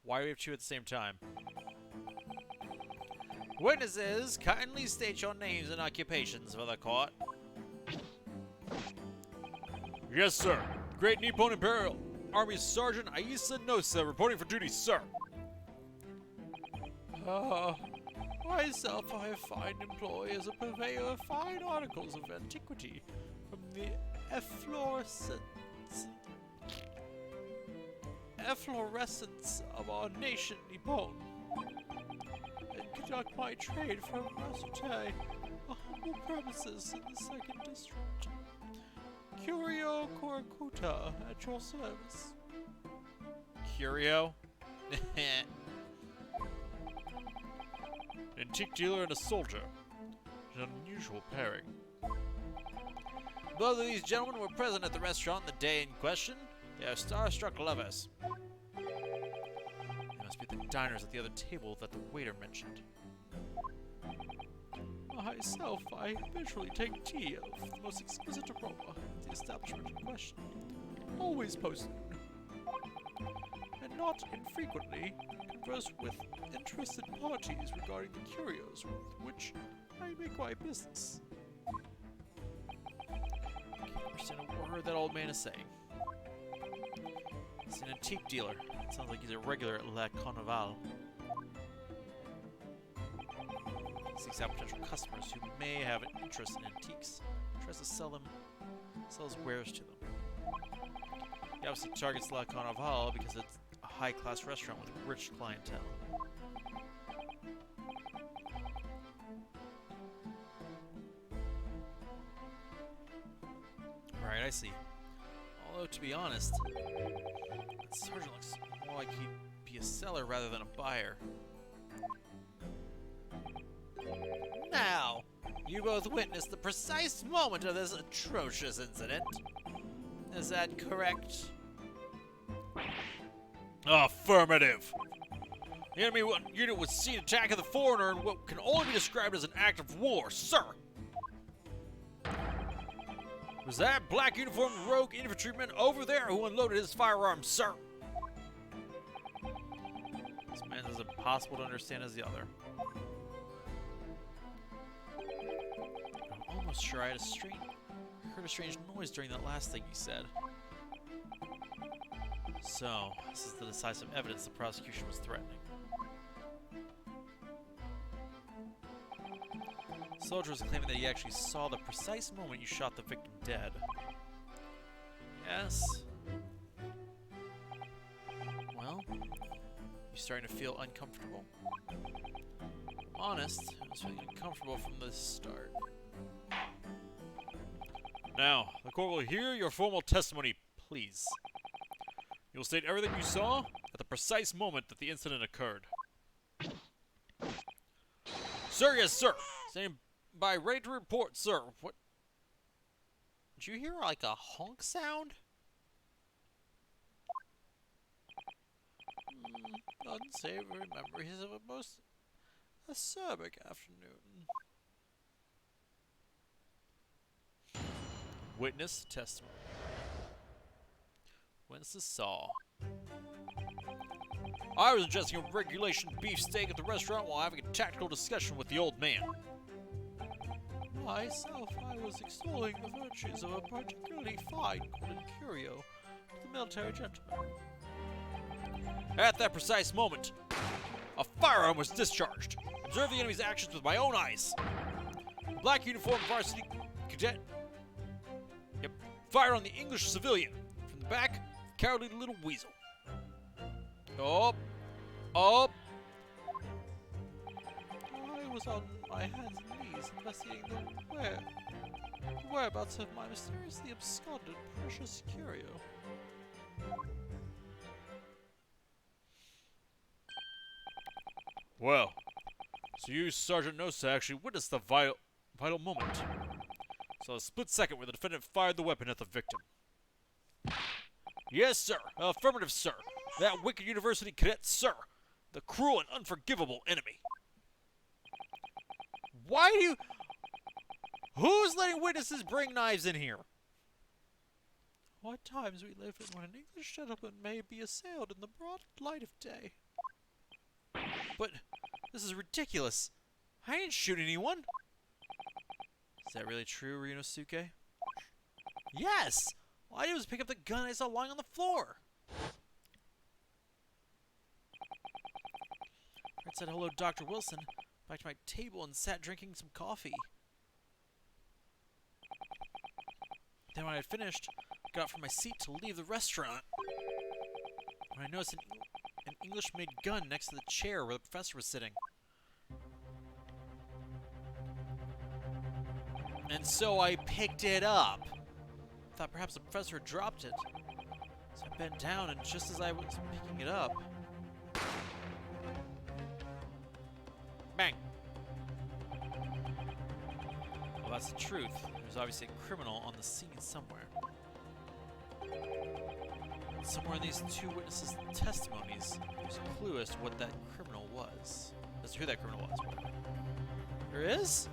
Why do we have two at the same time? Witnesses, kindly state your names and occupations for the court. Yes, sir. Great Nippon Imperial Army Sergeant Aisa Nosa reporting for duty, sir. Myself, I find employ as a purveyor of fine articles of antiquity from the efflorescence of our nation, Nippon, and conduct my trade from Masute, a humble premises in the 2nd District. Curio Korakuta, at your service. Curio? Antique dealer and a soldier. An unusual pairing. Both of these gentlemen were present at the restaurant the day in question. They are star-struck lovers. They must be the diners at the other table that the waiter mentioned. Myself, I habitually take tea of the most exquisite aroma at the establishment in question, always post-noon, and not infrequently converse with interested parties regarding the curios with which I make my business. I can't understand a word that old man is saying. He's an antique dealer. It sounds like he's a regular at La Carnival. He seeks out potential customers who may have an interest in antiques. He tries to sell his wares to them. He obviously targets La Carnival because it's a high-class restaurant with rich clientele. Right, I see. Although, to be honest, that sergeant looks more like he'd be a seller rather than a buyer. Now, you both witnessed the precise moment of this atrocious incident. Is that correct? Affirmative! The enemy unit was seen attacking the foreigner in what can only be described as an act of war, sir! Was that black uniformed rogue infantryman over there who unloaded his firearm, sir? This man is as impossible to understand as the other. I'm almost sure I heard a strange noise during that last thing he said. So, this is the decisive evidence the prosecution was threatening. The soldier was claiming that he actually saw the precise moment you shot the victim dead. Yes? Well, you starting to feel uncomfortable? I'm honest, I was feeling uncomfortable from the start. Now, the court will hear your formal testimony, please. You'll state everything you saw at the precise moment that the incident occurred. Sir, yes, sir. Standing by, ready to report, sir. What? Did you hear, like, a honk sound? Unsavory memories of a most acerbic afternoon. Witness testimony. Witnesses saw. I was ingesting a regulation beefsteak at the restaurant while having a tactical discussion with the old man. Myself, I was extolling the virtues of a particularly fine golden curio to the military gentleman. At that precise moment, a firearm was discharged. Observed the enemy's actions with my own eyes. The black uniformed varsity cadet fired on the English civilian. From the back, cowardly little weasel. Up! Up! I was on my hands and knees investigating the whereabouts of my mysteriously absconded precious curio. Well, so you, Sergeant Nosa, actually witnessed the vital moment. So a split second where the defendant fired the weapon at the victim. Yes, sir. Affirmative, sir. That wicked university cadet, sir. The cruel and unforgivable enemy. Why do you... Who's letting witnesses bring knives in here? What times we live in when an English gentleman may be assailed in the broad light of day. But this is ridiculous. I didn't shoot anyone. Is that really true, Ryunosuke? Yes! All I did was pick up the gun I saw lying on the floor. I said hello, Dr. Wilson, back to my table and sat drinking some coffee. Then when I had finished, I got up from my seat to leave the restaurant. When I noticed an English-made gun next to the chair where the professor was sitting. And so I picked it up. Thought perhaps the professor had dropped it. So I bent down, and just as I was picking it up... Bang! Well, that's the truth. There's obviously a criminal on the scene somewhere. Somewhere in these two witnesses' testimonies, there's a clue as to what that criminal was. As to who that criminal was. There is?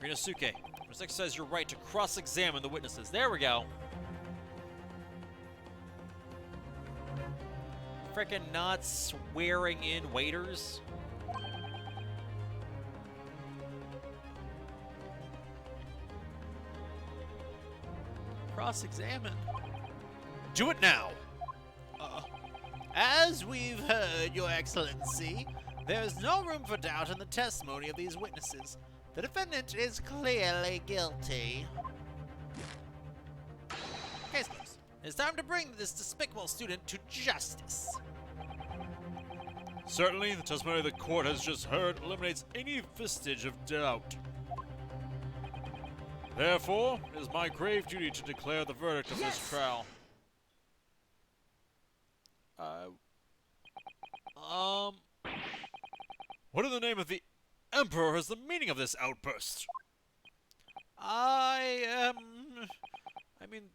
Ryunosuke, must exercise your right to cross-examine the witnesses. There we go. Frickin' not swearing in waiters. Cross-examine. Do it now. As we've heard, Your Excellency, there is no room for doubt in the testimony of these witnesses. The defendant is clearly guilty. Case closed. It's time to bring this despicable student to justice. Certainly, the testimony the court has just heard eliminates any vestige of doubt. Therefore, it is my grave duty to declare the verdict of this trial. What in the name of the Emperor is the meaning of this outburst?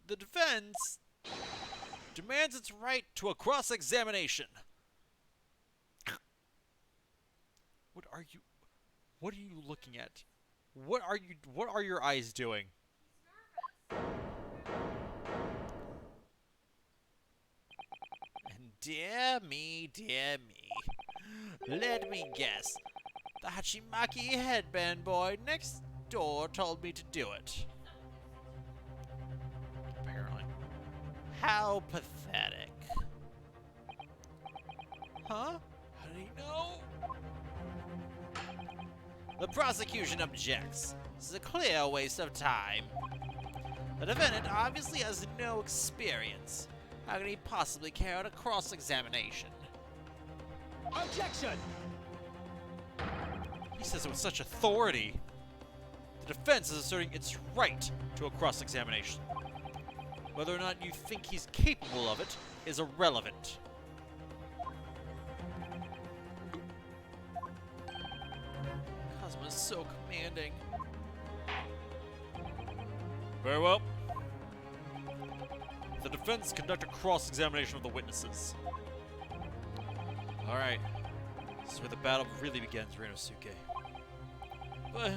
The defense demands its right to a cross-examination. What are you looking at? What are your eyes doing? And dear me, let me guess. The Hachimaki headband boy next door told me to do it. Apparently. How pathetic. Huh? How did he know? The prosecution objects. This is a clear waste of time. The defendant obviously has no experience. How can he possibly carry out a cross-examination? Objection! He says it with such authority. The defense is asserting its right to a cross-examination. Whether or not you think he's capable of it is irrelevant. Cosmo is so commanding. Very well. The defense conduct a cross-examination of the witnesses. Alright. This is where the battle really begins, Ryunosuke. But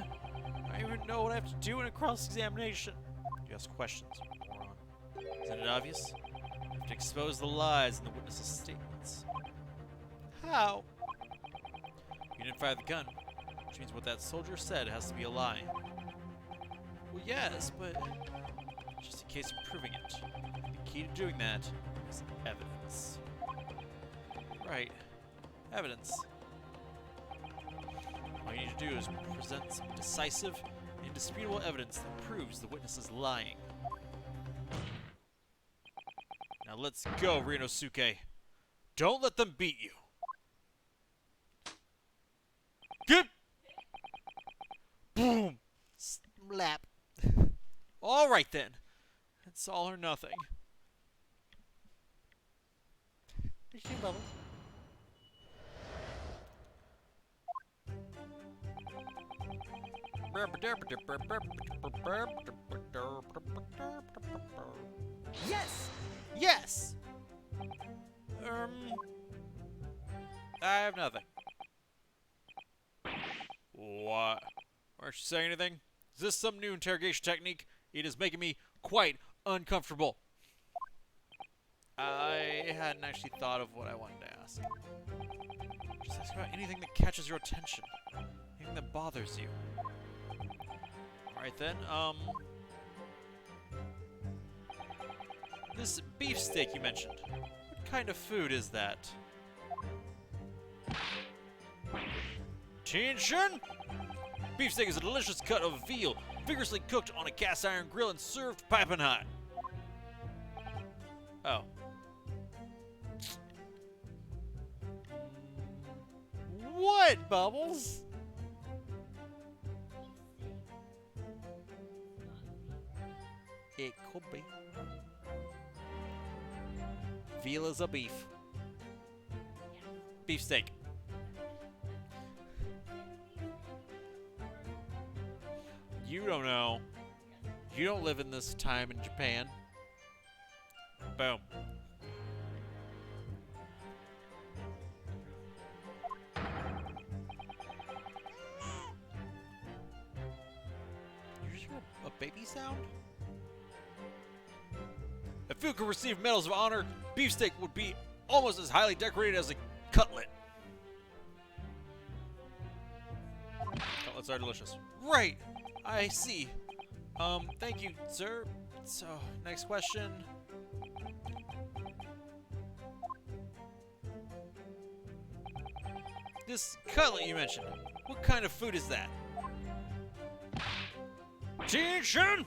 I don't even know what I have to do in a cross-examination. You ask questions, moron. Isn't it obvious? You have to expose the lies in the witnesses' statements. How? You didn't fire the gun, which means what that soldier said has to be a lie. Well, yes, but just in case of proving it. The key to doing that is evidence. Right. Evidence. All you need to do is present some decisive, indisputable evidence that proves the witness is lying. Now let's go, Ryunosuke. Don't let them beat you. Good. Boom. Slap. All right then. It's all or nothing. Machine bubbles. Yes! Yes! I have nothing. What? Aren't you saying anything? Is this some new interrogation technique? It is making me quite uncomfortable. I hadn't actually thought of what I wanted to ask. Just ask about anything that catches your attention. Anything that bothers you. Alright then, this beefsteak you mentioned. What kind of food is that? Attention! Beefsteak is a delicious cut of veal, vigorously cooked on a cast iron grill and served piping hot. Oh. What, Bubbles? It could be. Veal is a beef. Beefsteak. You don't know. You don't live in this time in Japan. Boom. You just heard a baby sound? If food could receive medals of honor, beefsteak would be almost as highly decorated as a cutlet. Cutlets are delicious. Right! I see. Thank you, sir. So, next question. This cutlet you mentioned, what kind of food is that? Attention!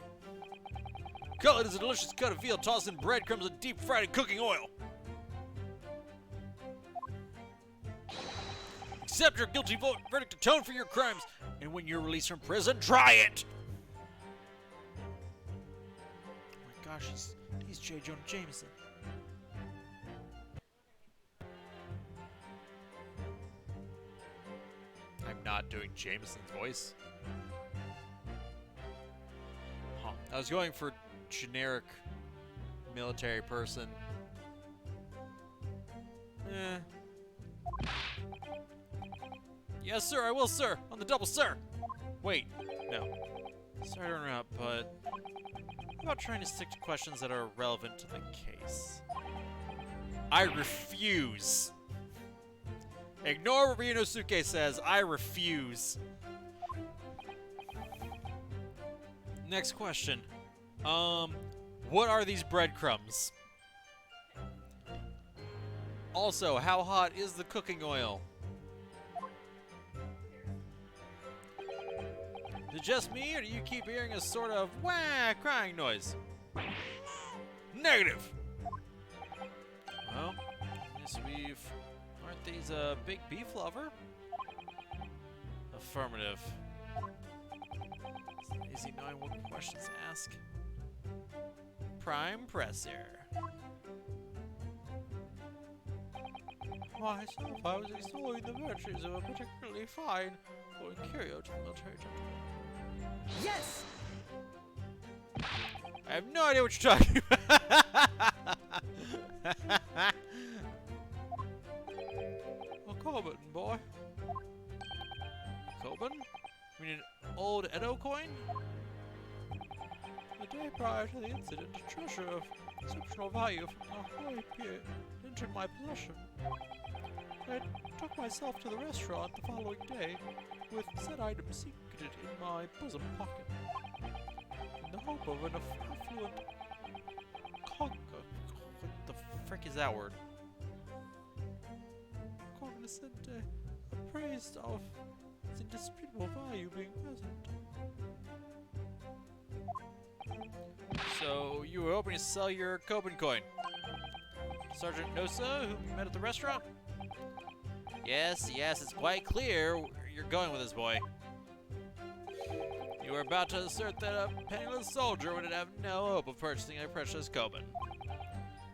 Cutlet is a delicious cut of veal tossed in breadcrumbs and deep fried in cooking oil. Accept your guilty verdict atone for your crimes, and when you're released from prison, try it! Oh my gosh, he's J. Jonah Jameson. I'm not doing Jameson's voice. Huh. I was going for generic military person. Yes, sir, I will, sir. On the double, sir. Wait, no. Sorry to interrupt, but how about trying to stick to questions that are relevant to the case? I refuse. Ignore what Ryunosuke says. I refuse. Next question. What are these breadcrumbs? Also, how hot is the cooking oil? Is it just me, or do you keep hearing a sort of wah crying noise? Negative! Well, yes, aren't these a big beef lover? Affirmative. Is he knowing what questions to ask? Prime presser. Myself, I was exploring the virtues of a particularly fine or curio to military gentleman. Yes! I have no idea what you're talking about. A Coben, boy. Coben? You mean an old Edo coin? The day prior to the incident, a treasure of exceptional value from the Holy Period entered my possession. I took myself to the restaurant the following day with said item secreted in my bosom pocket, in the hope of an affluent what the frick is that word? Cognizant, appraised of its indisputable value being present. So, you were hoping to sell your Coben coin? Sergeant Nosa, whom you met at the restaurant? Yes, it's quite clear where you're going with this, boy. You were about to assert that a penniless soldier would have no hope of purchasing a precious Coben.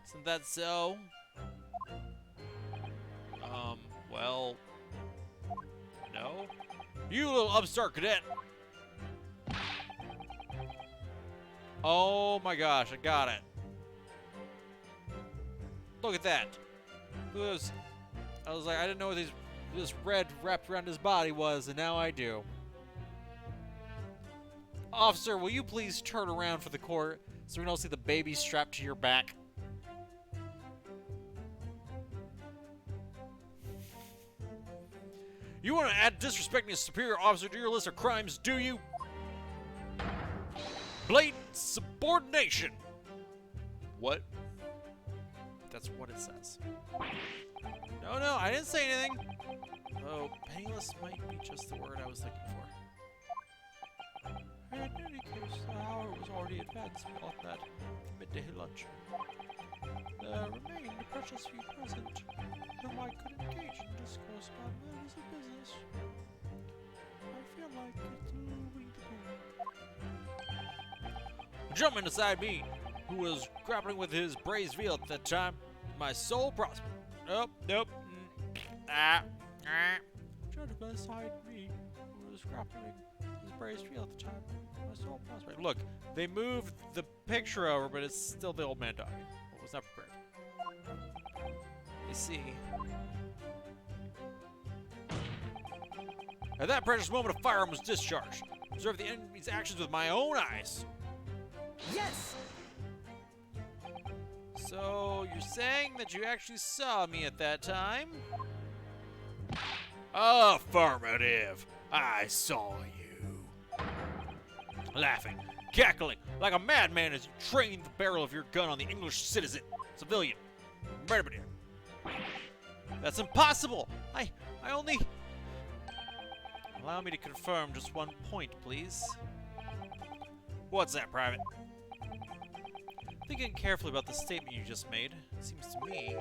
Isn't that so? Well... No? You little upstart cadet! Oh my gosh, I got it. Look at that. Look at those. I was like, I didn't know what this red wrapped around his body was, and now I do. Officer, will you please turn around for the court so we don't see the baby strapped to your back? You want to add disrespecting a superior officer to your list of crimes, do you? Blatant subordination! What? That's what it says. No, I didn't say anything. Though, penniless might be just the word I was looking for. In any case, the hour was already advanced beyond that midday lunch. There remained a precious few present, whom I could engage in discourse about matters of business. I feel like it's moving the gentleman beside me, who was grappling with his braised veal at that time, my sole prospect. Nope. Gentleman beside me, who was grappling with his braised veal at the time, my sole prospect. Look, they moved the picture over, but it's still the old man talking. I was not prepared. You see. At that precious moment, a firearm was discharged. Observed the enemy's actions with my own eyes. Yes! So, you're saying that you actually saw me at that time? Affirmative. I saw you. Laughing, cackling, like a madman as you trained the barrel of your gun on the English civilian. That's impossible! I only... Allow me to confirm just one point, please. What's that, Private? Thinking carefully about the statement you just made, it seems to me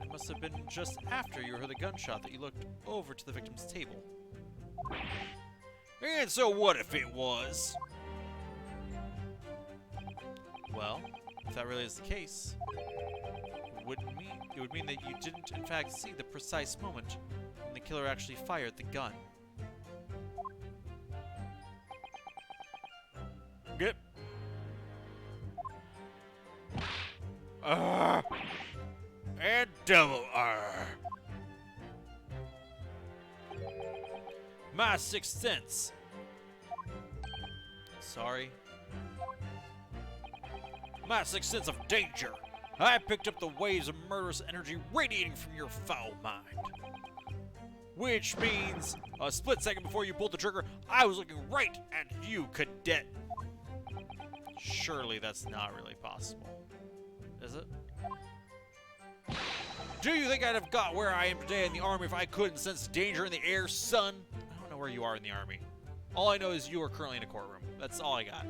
it must have been just after you heard the gunshot that you looked over to the victim's table. And so what if it was? Well, if that really is the case, it would mean that you didn't in fact see the precise moment when the killer actually fired the gun. Get. And double R. My sixth sense. Sorry. My sixth sense of danger. I picked up the waves of murderous energy radiating from your foul mind. Which means, a split second before you pulled the trigger, I was looking right at you, cadet. Surely that's not really possible. Is it? Do you think I'd have got where I am today in the army if I couldn't sense danger in the air, son? I don't know where you are in the army. All I know is you are currently in a courtroom. That's all I got.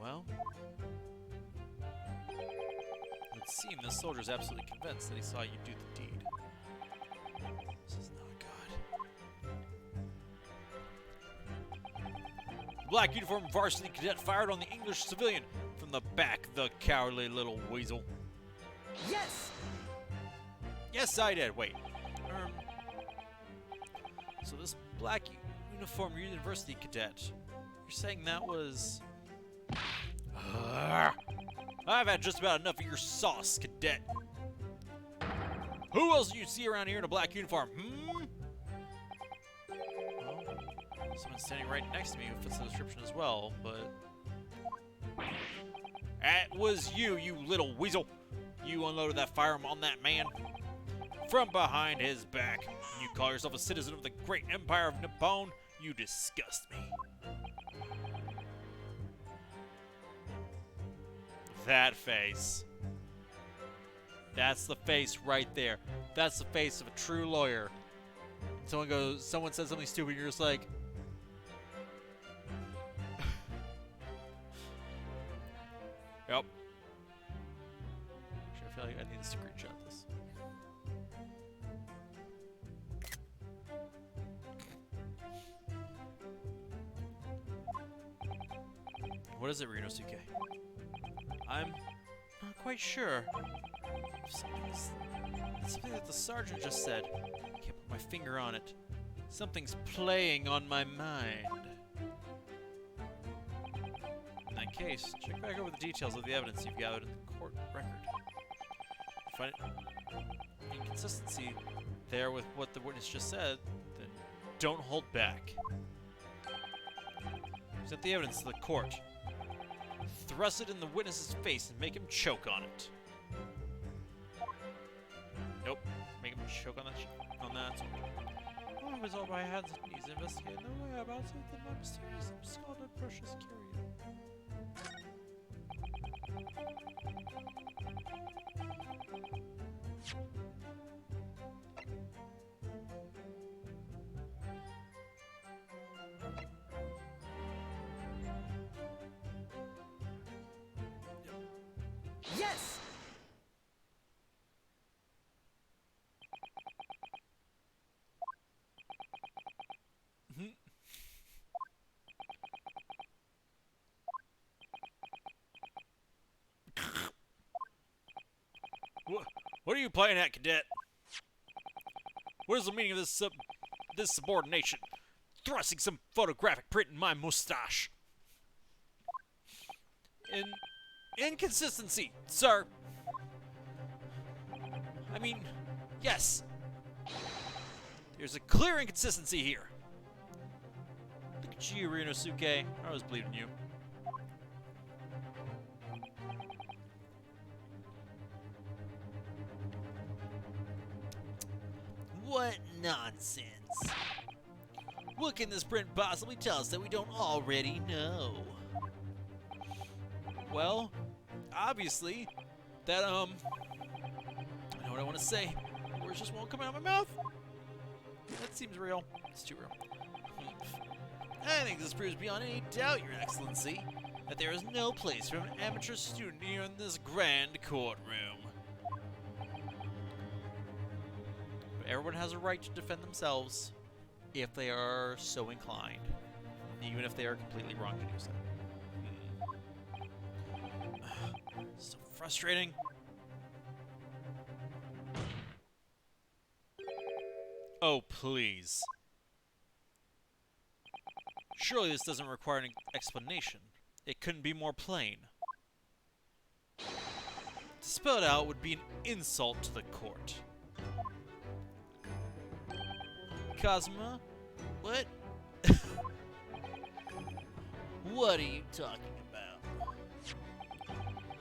Well, it would seem this soldier is absolutely convinced that he saw you do the deed. This is not good. The black uniform varsity cadet fired on the English civilian from the back, the cowardly little weasel. Yes! Yes, I did. Wait. So this black uniform university cadet, you're saying that was... I've had just about enough of your sauce, cadet. Who else do you see around here in a black uniform, Well, someone's standing right next to me who fits the description as well, but... That was you, you little weasel. You unloaded that firearm on that man from behind his back. You call yourself a citizen of the great empire of Nippon? You disgust me. That face. That's the face right there. That's the face of a true lawyer. Someone says something stupid, you're just like... Yep. Actually, I feel like I need to screenshot this. What is it, Ryunosuke? I'm not quite sure. Something that the sergeant just said. I can't put my finger on it. Something's playing on my mind. In that case, check back over the details of the evidence you've gathered in the court record. If you find inconsistency there with what the witness just said, then don't hold back. Present the evidence to the court. Thrust it in the witness's face and make him choke on it. Nope. Make him choke on that. Oh, I was on my hands and knees investigating the whereabouts of the mysterious absconded precious curio. Yes! What are you playing at, cadet? What is the meaning of this subordination? Thrusting some photographic print in my mustache. Inconsistency, sir. I mean, yes. There's a clear inconsistency here. Look at you, Ryunosuke. I always believed in you. What nonsense. What can this print possibly tell us that we don't already know? Well, obviously, that, I know what I want to say. Words just won't come out of my mouth. That seems real. It's too real. I think this proves beyond any doubt, Your Excellency, that there is no place for an amateur student here in this grand courtroom. But everyone has a right to defend themselves if they are so inclined, even if they are completely wrong to do so. So frustrating. Oh, please. Surely this doesn't require an explanation. It couldn't be more plain. To spell it out would be an insult to the court. Kazuma? What? What are you talking about?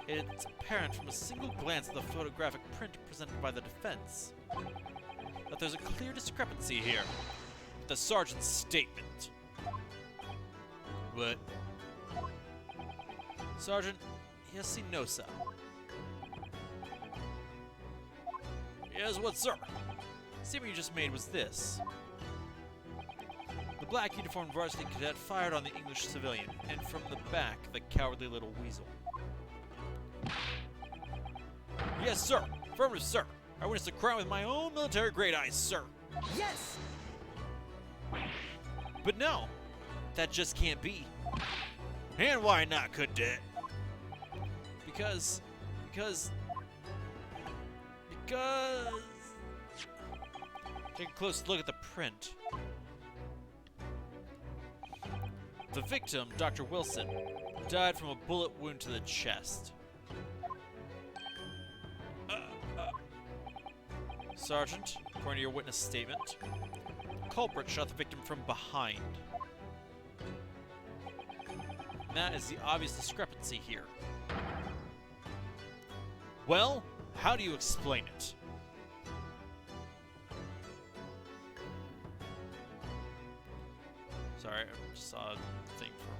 It's apparent from a single glance at the photographic print presented by the defense that there's a clear discrepancy here with the sergeant's statement. What? Sergeant, yes, no, sir. Yes, what, sir? The statement you just made was this. The black uniformed varsity cadet fired on the English civilian, and from the back, the cowardly little weasel. Yes, sir. Affirmative, sir. I witnessed a crime with my own military grade eyes, sir. Yes! But no, that just can't be. And why not, cadet? Because... Take a close look at the print. The victim, Dr. Wilson, died from a bullet wound to the chest. Sergeant, according to your witness statement, the culprit shot the victim from behind. And that is the obvious discrepancy here. Well, how do you explain it? Sorry, I just saw a thing from...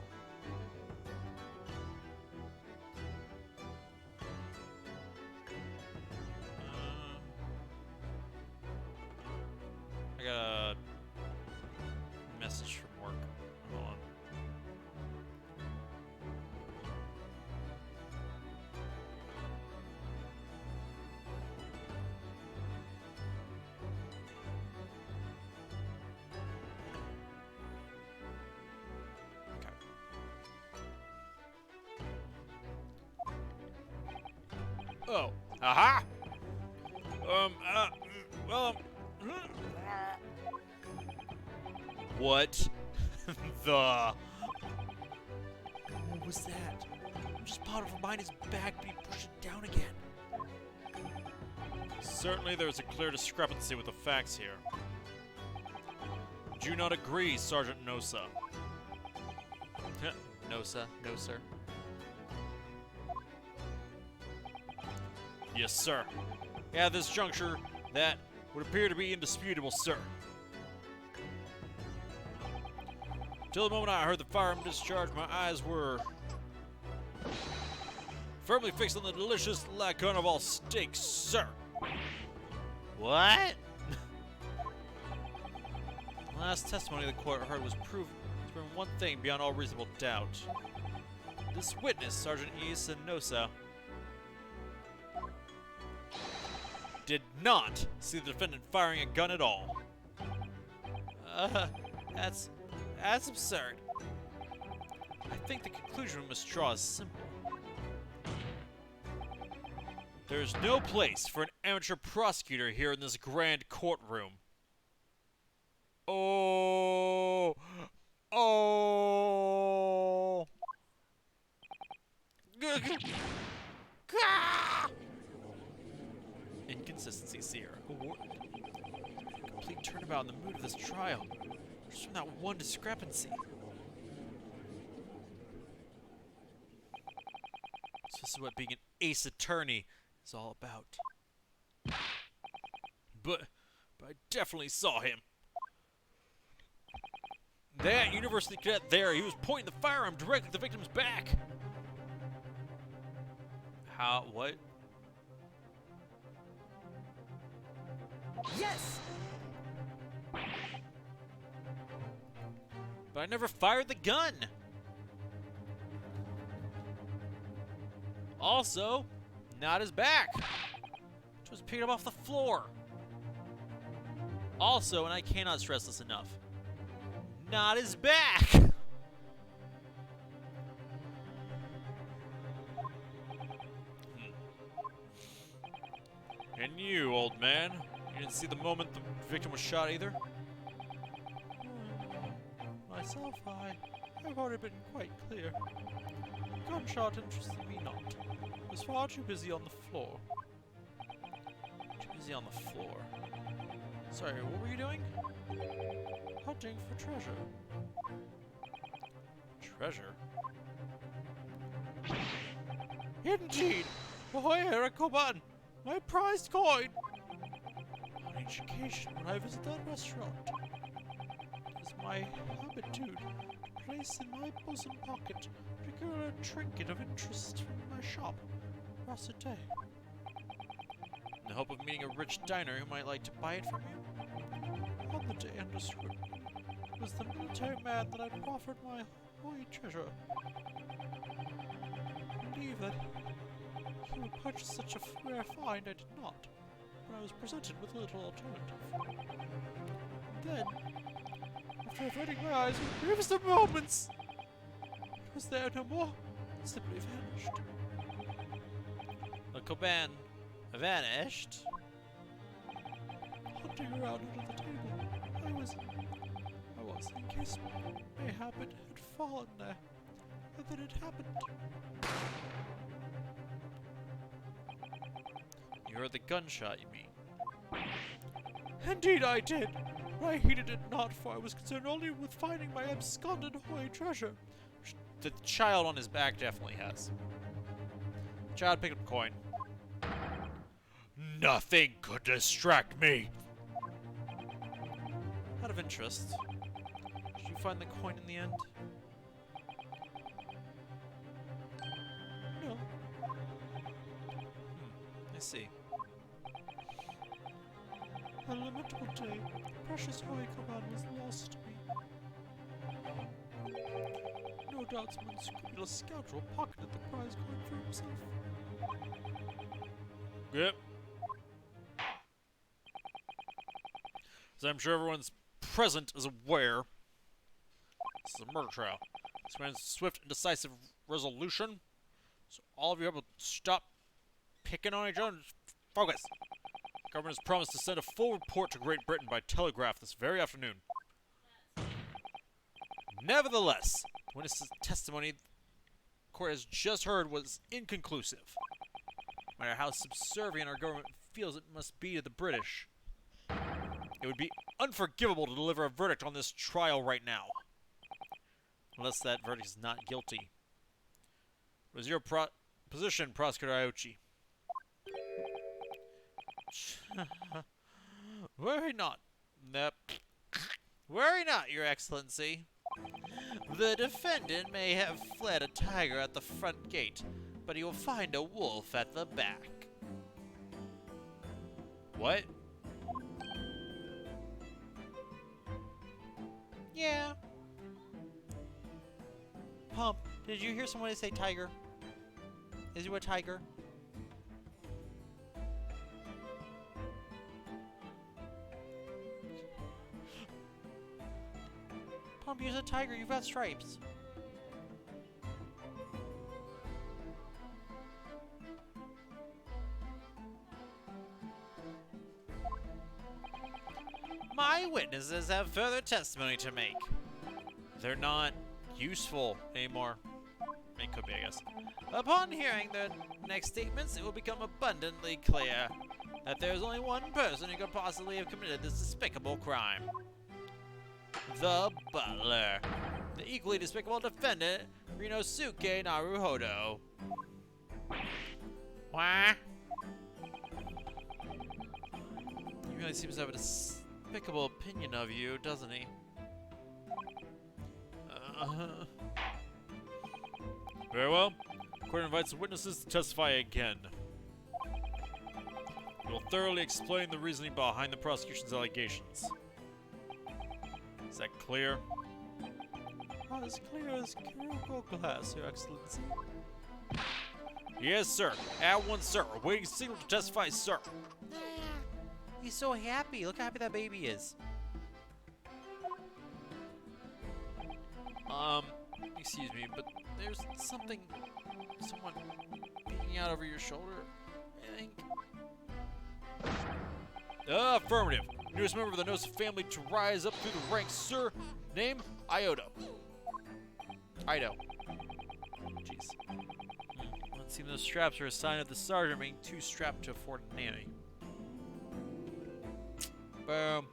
I got a message from work. Hold on. Okay. Oh. Aha! Well, what the? What was that? Just popped from behind his back, but he pushed it down again. Certainly there's a clear discrepancy with the facts here. Do you not agree, Sergeant Nosa? Nosa, no sir. Yes, sir. At this juncture, that would appear to be indisputable, sir. Till the moment I heard the firearm discharge, my eyes were firmly fixed on the delicious la carnival steak, sir. What? The last testimony the court heard was proven one thing beyond all reasonable doubt. This witness, Sergeant Issa Nosa, did not see the defendant firing a gun at all. That's absurd. I think the conclusion we must draw is simple. There is no place for an amateur prosecutor here in this grand courtroom. Oh! Inconsistency, Sierra. Awarded. Complete turnabout in the mood of this trial. Just from that one discrepancy. So this is what being an ace attorney is all about. But I definitely saw him. That university cadet there, he was pointing the firearm directly at the victim's back. How? What? Yes! But I never fired the gun. Also, not his back, which was picked up off the floor. Also, and I cannot stress this enough, not his back. And you, old man, you didn't see the moment the victim was shot either? Myself, I've already been quite clear. The gunshot interested me not. I was far too busy on the floor. Sorry, what were you doing? Hunting for treasure. Treasure? Indeed! Oh, here, a koban! My prized coin! On each occasion when I visit that restaurant, it is my habitude to place in my bosom pocket a particular trinket of interest from my shop, Rosette. In the hope of meeting a rich diner who might like to buy it from you? On the day under scrutiny, it was the military man that I proffered my holy treasure. I believe that he would purchase such a rare find. I did not, but I was presented with little alternative. Then, after averting my eyes for the briefest moments, it was there no more, it simply vanished. The koban vanished? Hunting around under the table, I was, in case mayhap it had fallen there, and then it happened. You heard the gunshot, you mean? Indeed I did! I heeded it not, for I was concerned only with finding my absconded holy treasure. The child on his back definitely has. The child picked up a coin. Nothing could distract me! Out of interest, did you find the coin in the end? No. I see. On a lamentable day, the precious holy koban was lost to me. No doubt some unscrupulous scoundrel pocketed the prize coin for himself. Yep. As I'm sure everyone's present is aware, this is a murder trial. This demands swift and decisive resolution. So all of you have to stop picking on each other and focus. The government has promised to send a full report to Great Britain by telegraph this very afternoon. Nevertheless, the witness's testimony the court has just heard was inconclusive. No matter how subservient our government feels it must be to the British, It would be unforgivable to deliver a verdict on this trial right now. Unless that verdict is not guilty. What is your position, Prosecutor Aochi? Worry not. Worry not, Your Excellency. The defendant may have fled a tiger at the front gate, but he will find a wolf at the back. What? Yeah. Pump, did you hear someone say tiger? Is you a tiger? Pump, you're a tiger. You've got stripes. My witnesses have further testimony to make. They're not useful anymore. It could be, I guess. Upon hearing the next statements, it will become abundantly clear that there is only one person who could possibly have committed this despicable crime. The butler. The equally despicable defendant, Rinosuke Naruhodo. What? He really seems to have a despicable opinion of you, doesn't he? Very well. Court invites the witnesses to testify again. We will thoroughly explain the reasoning behind the prosecution's allegations. Is that clear? Oh, as clear as crystal glass, Your Excellency. Yes, sir. At once, sir. Awaiting signal to testify, sir. He's so happy. Look how happy that baby is. Excuse me, but there's someone peeking out over your shoulder, I think. Affirmative. Newest member of the Nosa family to rise up through the ranks, sir. Name, Ido. Jeez. Let's see, those straps are a sign of the sergeant being too strapped to afford a nanny. Boom.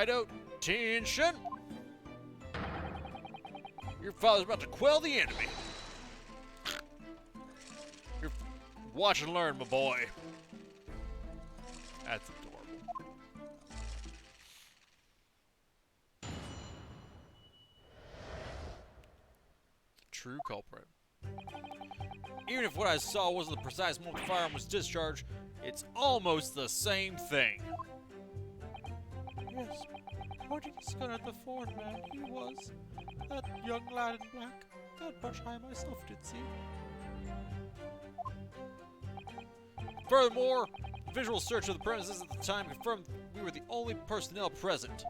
Ido, attention! Your father's about to quell the enemy. Watch and learn, my boy. That's adorable. True culprit. Even if what I saw wasn't the precise moment the firearm was discharged, it's almost the same thing. Yes, pointing his gun at the foreign man, he was. That young lad in black. That much I myself did see. Furthermore, visual search of the premises at the time confirmed we were the only personnel present.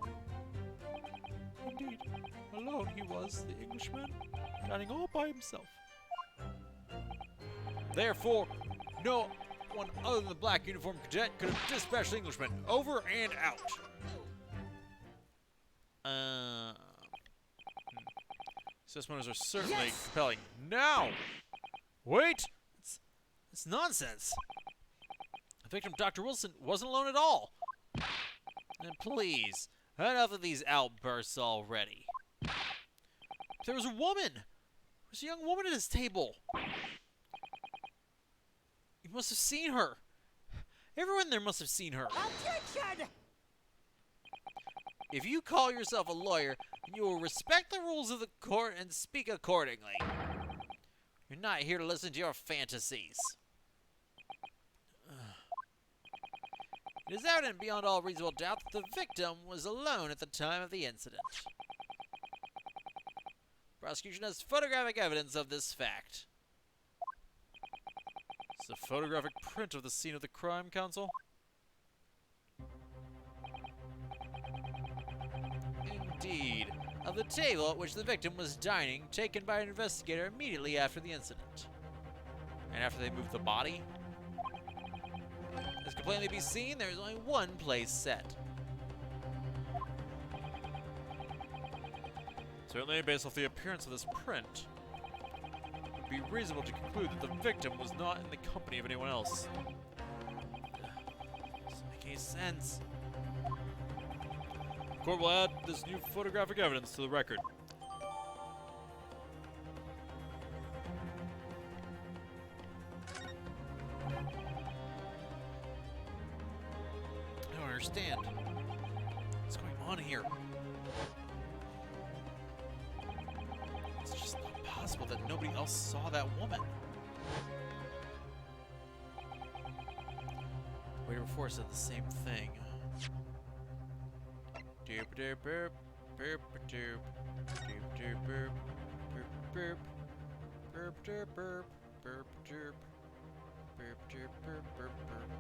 Indeed, alone he was, the Englishman, dining all by himself. Therefore, no one other than the black uniformed cadet could have dispatched the Englishman. Over and out. Testimonies are certainly compelling. Now! Wait! It's nonsense. The victim, Dr. Wilson, wasn't alone at all. And please, enough of these outbursts already. There was a woman! There was a young woman at his table. You must have seen her. Everyone there must have seen her. Objection! If you call yourself a lawyer, you will respect the rules of the court and speak accordingly. You're not here to listen to your fantasies. It is evident beyond all reasonable doubt that the victim was alone at the time of the incident. Prosecution has photographic evidence of this fact. It's a photographic print of the scene of the crime, Counsel. Indeed, of the table at which the victim was dining, taken by an investigator immediately after the incident. And after they moved the body? As can plainly be seen, there is only one place set. Certainly, based off the appearance of this print, it would be reasonable to conclude that the victim was not in the company of anyone else. Doesn't make any sense. The court will add this new photographic evidence to the record. I don't understand. What's going on here? It's just not possible that nobody else saw that woman. The waiter before said the same thing. Doop doop boop, boop doop, doop doop boop, boop boop, boop doop boop, boop doop, boop doop boop, boop boop.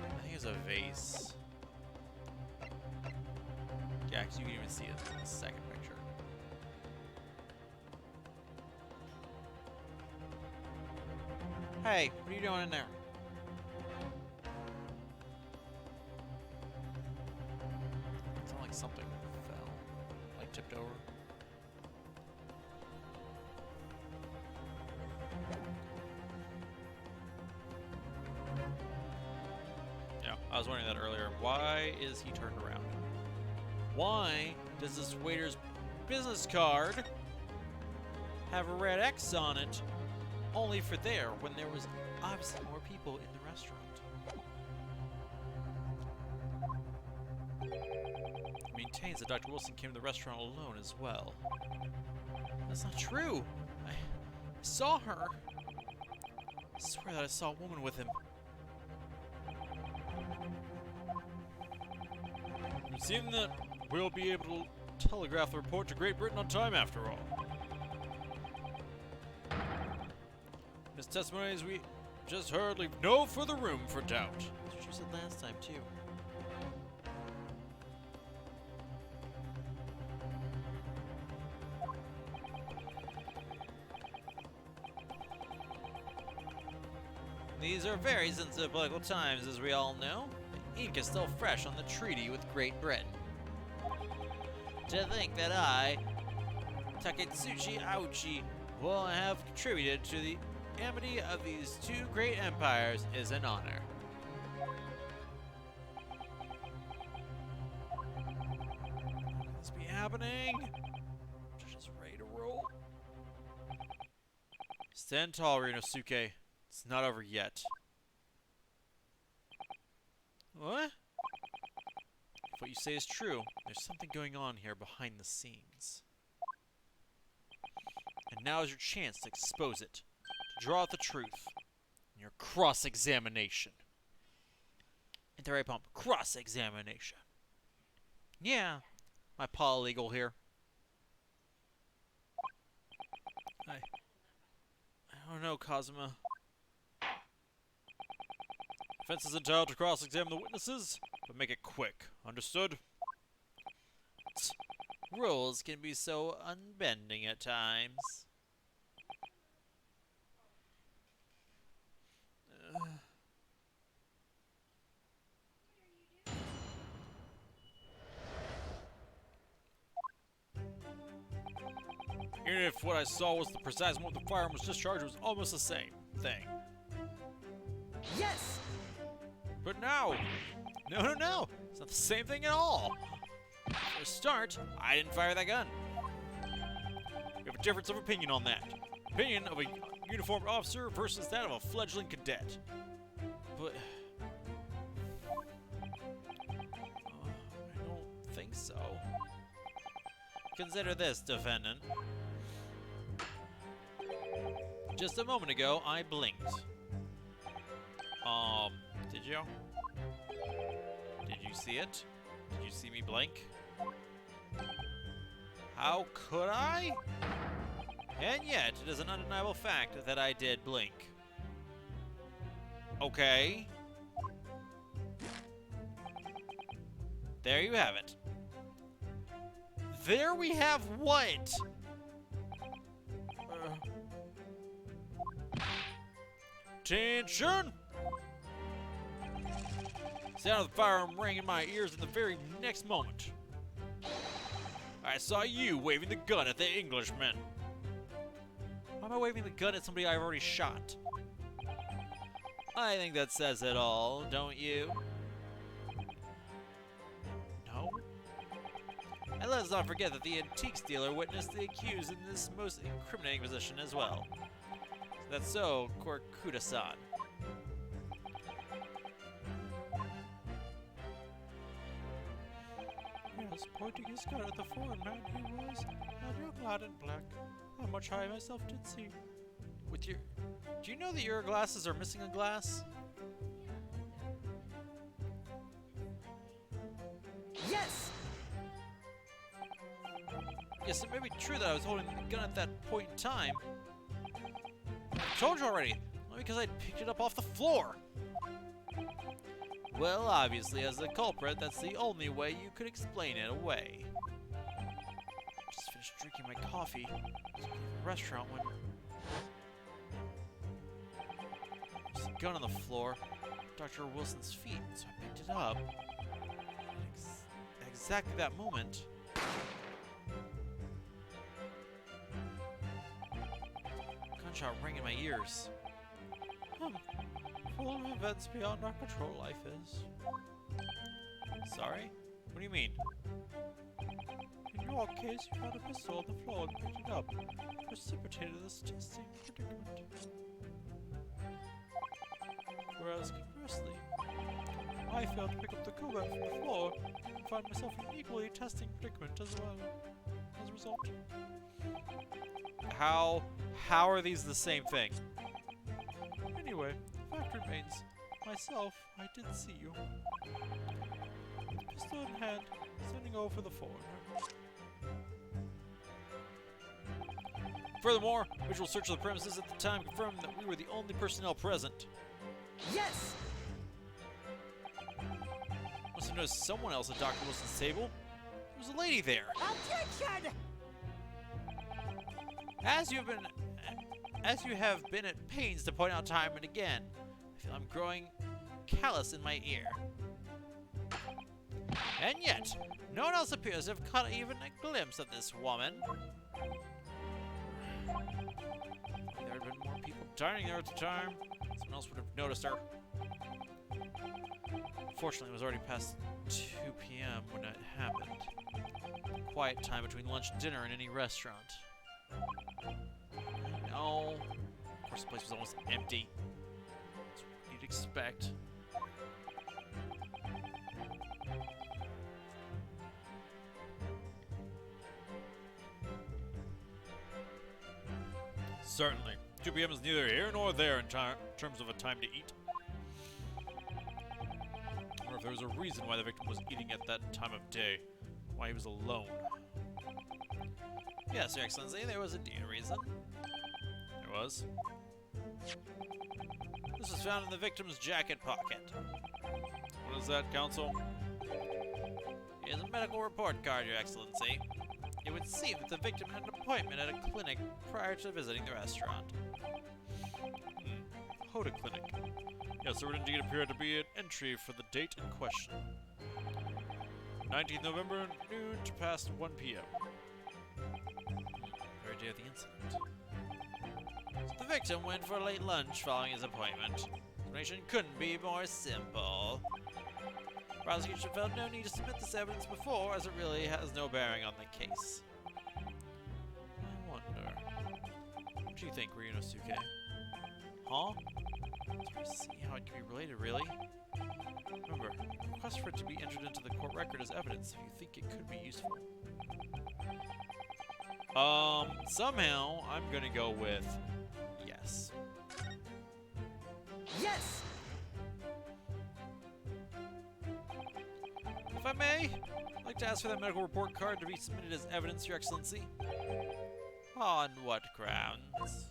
I think it's a vase. Yeah, because you can even see it in the second picture. Hey, what are you doing in there? It sounded like something fell, like tipped over. Yeah, I was wondering that earlier. Why is he turned around? Why does this waiter's business card have a red X on it, only for there when there was obviously more people in the restaurant? It maintains that Dr. Wilson came to the restaurant alone as well. That's not true. I saw her. I swear that I saw a woman with him. It seems that we'll be able to telegraph the report to Great Britain on time after all. His testimonies we just heard leave no further room for doubt. That's what you said last time, too. These are very sensitive political times, as we all know. The ink is still fresh on the treaty with Great Britain. To think that I, Taketsuchi Auchi, will have contributed to the amity of these two great empires is an honor. What's be happening? Just ready to roll. Stand tall, Rinosuke. It's not over yet. What? If what you say is true, there's something going on here behind the scenes. And now is your chance to expose it, to draw out the truth in your cross-examination. Enter right pump. Cross-examination. Yeah, my paralegal here. I don't know, Kazuma. Defense is entitled to cross-examine the witnesses, but make it quick. Understood? Rules can be so unbending at times. Even if what I saw was the precise moment the firearm was discharged, it was almost the same thing. Yes! But no! No! It's not the same thing at all! For a start, I didn't fire that gun. We have a difference of opinion on that. Opinion of a uniformed officer versus that of a fledgling cadet. But... I don't think so. Consider this, defendant. Just a moment ago, I blinked. Did you? Did you see it? Did you see me blink? How could I? And yet, it is an undeniable fact that I did blink. Okay. There you have it. There we have what? Attention! Sound of the firearm rang in my ears in the very next moment. I saw you waving the gun at the Englishman. Why am I waving the gun at somebody I've already shot? I think that says it all, don't you? No? And let's not forget that the antiques dealer witnessed the accused in this most incriminating position as well. That's so, Korkuda-san. Yes, pointing his gun at the foreign man he was, a young lad in black. How much I myself did see. With your... Do you know that your glasses are missing a glass? Yes! Yes, it may be true that I was holding the gun at that point in time. I told you already, only because I picked it up off the floor. Well, obviously, as the culprit, that's the only way you could explain it away. I just finished drinking my coffee at the restaurant when there's a gun on the floor, Dr. Wilson's feet, so I picked it up. At exactly that moment, gunshot rang in my ears. Full of events beyond our control, life is. Sorry? What do you mean? In your case, you found a pistol on the floor and picked it up. Precipitated this testing predicament. Whereas, conversely, I failed to pick up the cobalt from the floor and find myself in an equally testing predicament as well. As a result. How are these the same thing? Anyway, the fact remains, myself, I did see you. Pistol in hand, sending over the foreigner. Furthermore, visual search of the premises at the time confirmed that we were the only personnel present. Yes! Must have noticed someone else at Dr. Wilson's table. There was a lady there. Objection! As you have been at pains to point out time and again, I feel I'm growing callous in my ear. And yet, no one else appears to have caught even a glimpse of this woman. If there had been more people dining there at the time, someone else would have noticed her. Fortunately, it was already past 2 p.m. when it happened. Quiet time between lunch and dinner in any restaurant. No. Of course, the place was almost empty. That's what you'd expect. Certainly. 2 p.m. is neither here nor there in terms of a time to eat. Or if there was a reason why the victim was eating at that time of day. Why he was alone. Yes, Your Excellency, there was indeed a reason. There was. This was found in the victim's jacket pocket. What is that, Counsel? It is a medical report card, Your Excellency. It would seem that the victim had an appointment at a clinic prior to visiting the restaurant. Hoda Clinic. Yes, there would indeed appear to be an entry for the date in question. 19th November, noon to past 1 p.m. Very day of the incident. So the victim went for a late lunch following his appointment. Explanation couldn't be more simple. Prosecution felt no need to submit this evidence before, as it really has no bearing on the case. I wonder... What do you think, Ryunosuke? Huh? It's hard to see how it can be related, really. Remember, request for it to be entered into the court record as evidence if you think it could be useful. Somehow, I'm gonna go with yes. Yes! If I may, I'd like to ask for that medical report card to be submitted as evidence, Your Excellency. On what grounds?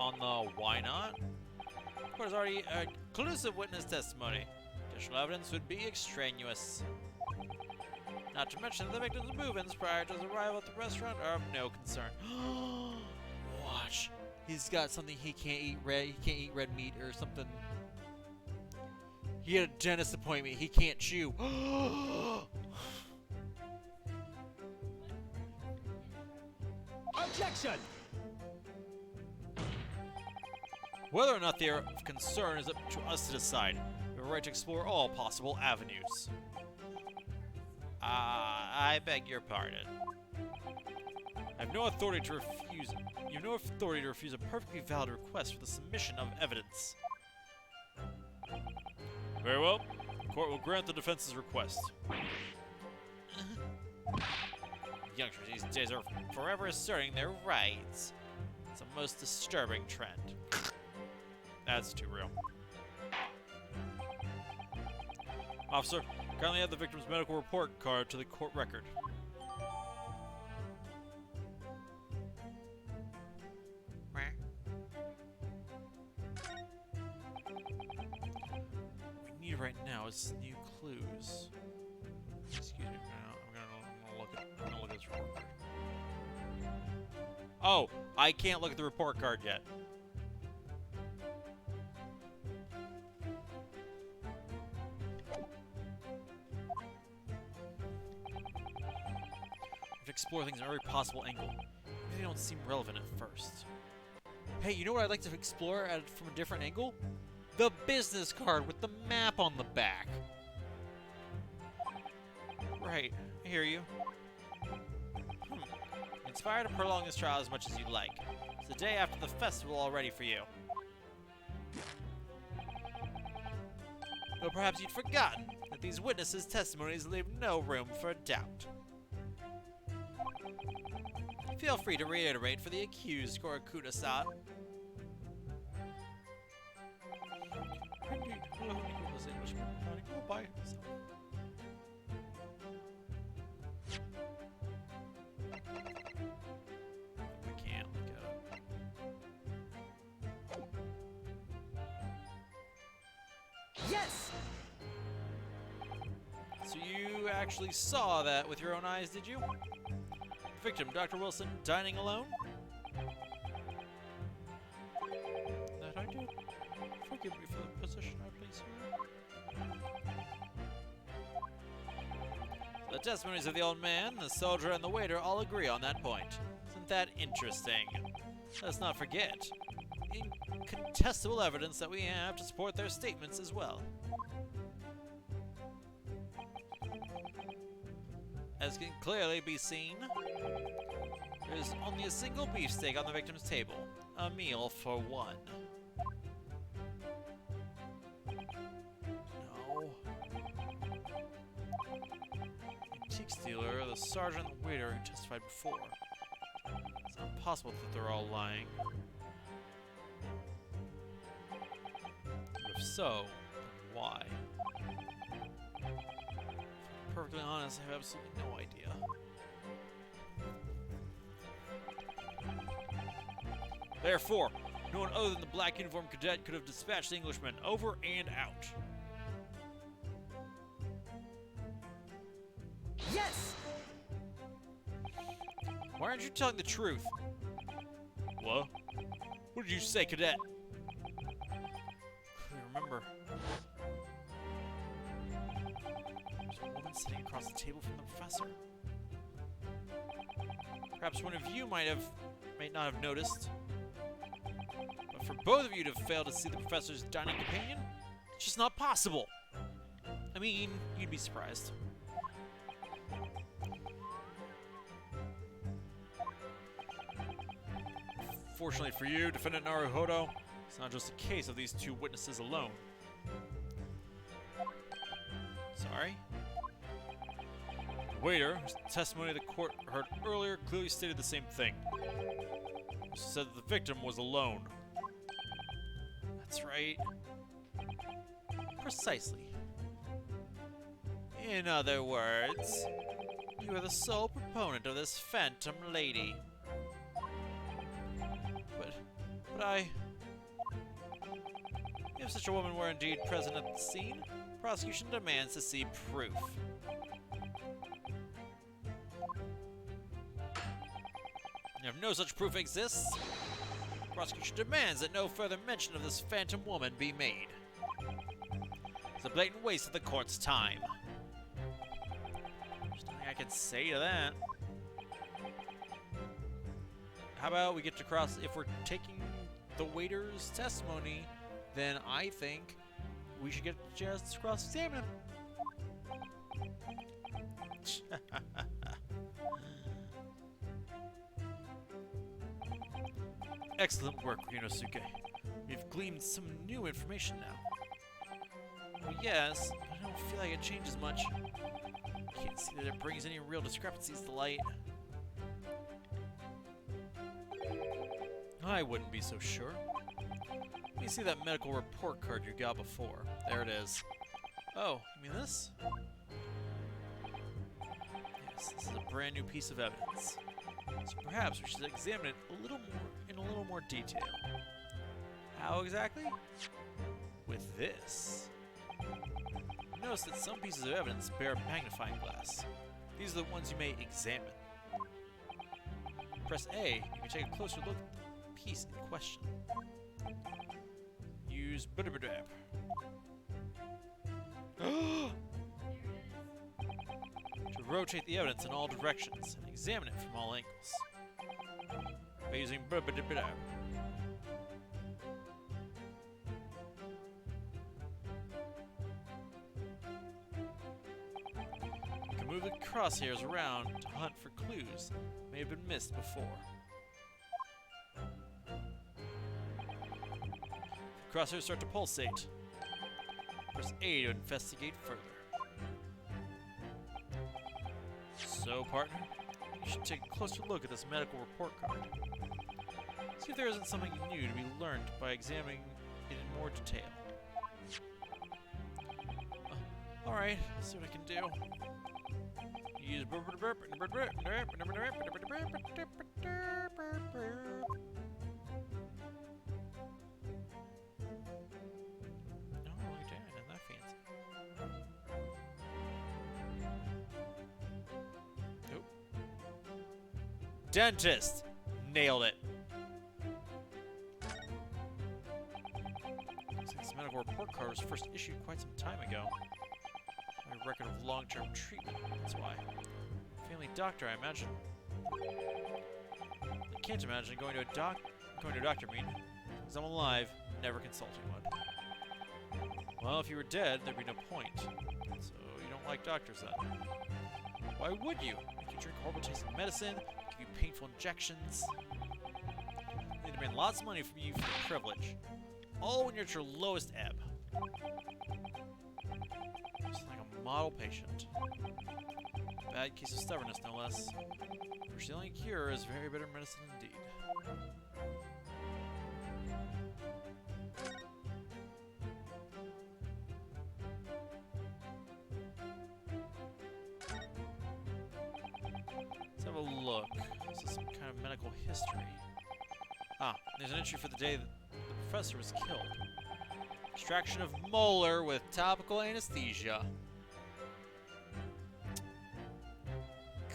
On the why not? Of course, already conclusive witness testimony. Additional evidence would be extraneous. Not to mention the victim's movements prior to his arrival at the restaurant are of no concern. Watch. He's got something he can't eat red meat or something. He had a dentist appointment. He can't chew. Objection! Whether or not they are of concern is up to us to decide. We have a right to explore all possible avenues. I beg your pardon. I have no authority to refuse. You have no authority to refuse a perfectly valid request for the submission of evidence. Very well. The court will grant the defense's request. Youngsters these days are forever asserting their rights. It's a most disturbing trend. That's too real. Officer, kindly add the victim's medical report card to the court record. What we need right now is new clues. Excuse me, I'm gonna look at this report card. Oh, I can't look at the report card yet. Explore things in every possible angle. Maybe they don't seem relevant at first. Hey, you know what I'd like to explore from a different angle? The business card with the map on the back. Right, I hear you. Inspired to prolong this trial as much as you'd like. It's the day after the festival all ready for you. Or perhaps you'd forgotten that these witnesses' testimonies leave no room for doubt. Feel free to reiterate for the accused, Korakuda-san. Indeed, hello, Nicholas Englishman. Go by himself. We can't look at it. Yes! So you actually saw that with your own eyes, did you? Victim, Dr. Wilson, dining alone? That I did. Forgive me for the position I place you in. The testimonies of the old man, the soldier, and the waiter all agree on that point. Isn't that interesting? Let's not forget, incontestable evidence that we have to support their statements as well. As can clearly be seen, there is only a single beefsteak on the victim's table. A meal for one. No. Antique dealer, the sergeant, and the waiter who testified before. It's not possible that they're all lying. If so, then why? Perfectly honest, I have absolutely no idea. Therefore, no one other than the black uniformed cadet could have dispatched the Englishman over and out. Yes! Why aren't you telling the truth? What? What did you say, cadet? I remember. Sitting across the table from the professor. Perhaps one of you might not have noticed. But for both of you to fail to see the professor's dining companion, it's just not possible. I mean, you'd be surprised. Fortunately for you, Defendant Naruhodo, it's not just a case of these two witnesses alone. Sorry? The waiter, whose testimony the court heard earlier, clearly stated the same thing. He said that the victim was alone. That's right. Precisely. In other words, you are the sole proponent of this phantom lady. But if such a woman were indeed present at the scene, prosecution demands to see proof. If no such proof exists, prosecution demands that no further mention of this phantom woman be made. It's a blatant waste of the court's time. There's nothing I can say to that. How about we get to cross... If we're taking the waiter's testimony, then I think we should get a chance to cross-examine him. Excellent work, Ryunosuke. We've gleaned some new information now. Well, yes, but I don't feel like it changes much. Can't see that it brings any real discrepancies to light. I wouldn't be so sure. Let me see that medical report card you got before. There it is. Oh, you mean this? Yes, this is a brand new piece of evidence. So perhaps we should examine it in a little more detail. How exactly? With this. Notice that some pieces of evidence bear a magnifying glass. These are the ones you may examine. Press A, you can take a closer look at the piece in question. Use Budabadab. To rotate the evidence in all directions and examine it from all angles. By using Budabadab. You can move the crosshairs around to hunt for clues that may have been missed before. The crosshairs start to pulsate. Press A to investigate further. So, partner, you should take a closer look at this medical report card. See if there isn't something new to be learned by examining it in more detail. Alright, let's see what I can do. Use Dentist! Nailed it. This medical report card was first issued quite some time ago. My record of long-term treatment, that's why. Family doctor, I imagine. I can't imagine going to a doctor, because I'm alive, never consulting one. Well, if you were dead, there'd be no point. So you don't like doctors then. Why would you? Make you drink horrible tasting medicine, give you painful injections. They demand lots of money from you for the privilege. All when you're at your lowest ebb. Just like a model patient. Bad case of stubbornness, no less. For the only cure is very bitter medicine indeed. Let's have a look. This is some kind of medical history. Ah, there's an entry for the day that the professor was killed. Extraction of molar with topical anesthesia.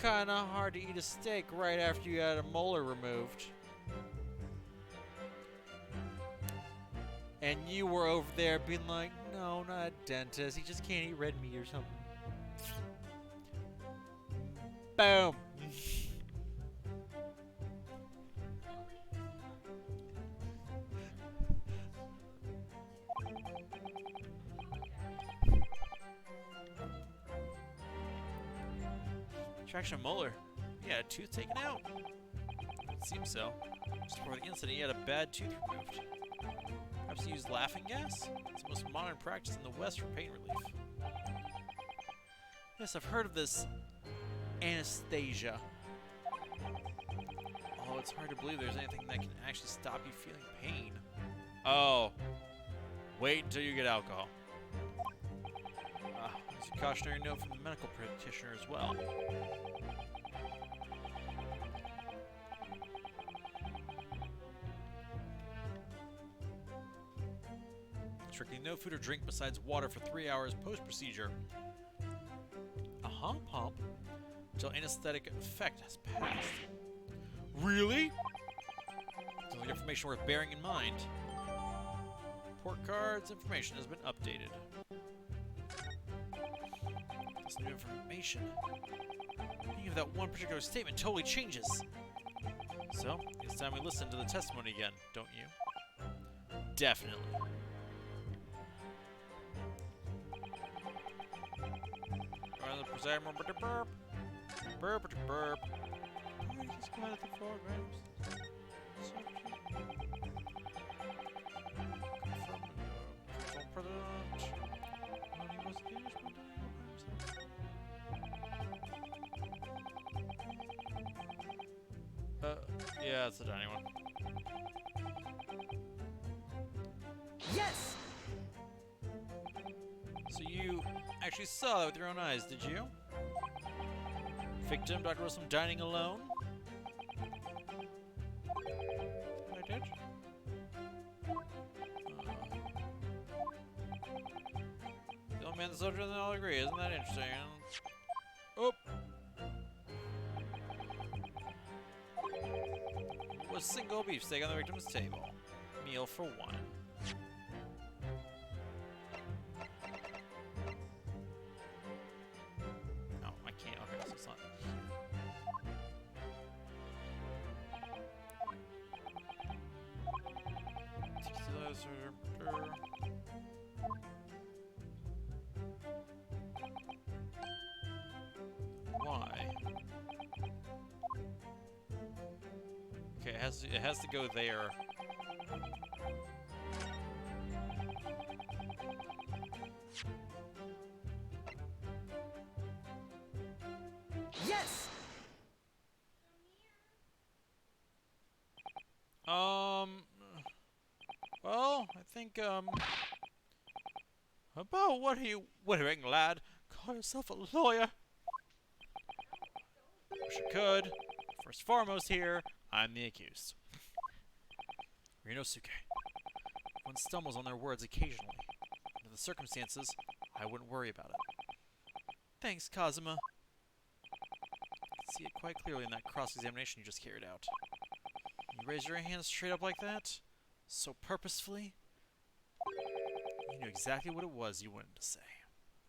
Kinda hard to eat a steak right after you had a molar removed. And you were over there being like, no, not a dentist. He just can't eat red meat or something. Boom. Extraction of molar. He had a tooth taken out. It seems so. Just before the incident, he had a bad tooth removed. Perhaps he used laughing gas? It's the most modern practice in the West for pain relief. Yes, I've heard of this anesthesia. Oh, it's hard to believe there's anything that can actually stop you feeling pain. Oh. Wait until you get alcohol. There's a cautionary note from the medical practitioner as well. Strictly no food or drink besides water for 3 hours post-procedure. A hump until anesthetic effect has passed. Really? Sounds like information worth bearing in mind. Report cards information has been updated. this new information. Thinking of that one particular statement totally changes. So, it's time we listen to the testimony again, don't you? Definitely. The presiding burp. Burp. Burp. Just come out of the floor, right? So president. When he was yeah, it's the dining one. Yes! So you actually saw that with your own eyes, did you? Victim, Dr. Wilson, dining alone? I did? The only man that's older than all agree, isn't that interesting? Oh! Was single beefsteak on the victim's table. Meal for one. No, I can't. Okay, so it's not here. Why? Okay, it has to go there. Yes! Well, I think, about what are you whittering, lad? Call yourself a lawyer? Wish I could. First foremost here, I'm the accused. Rinosuke. One stumbles on their words occasionally. Under the circumstances, I wouldn't worry about it. Thanks, Kazuma. I can see it quite clearly in that cross-examination you just carried out. You raised your hand straight up like that? So purposefully? You knew exactly what it was you wanted to say.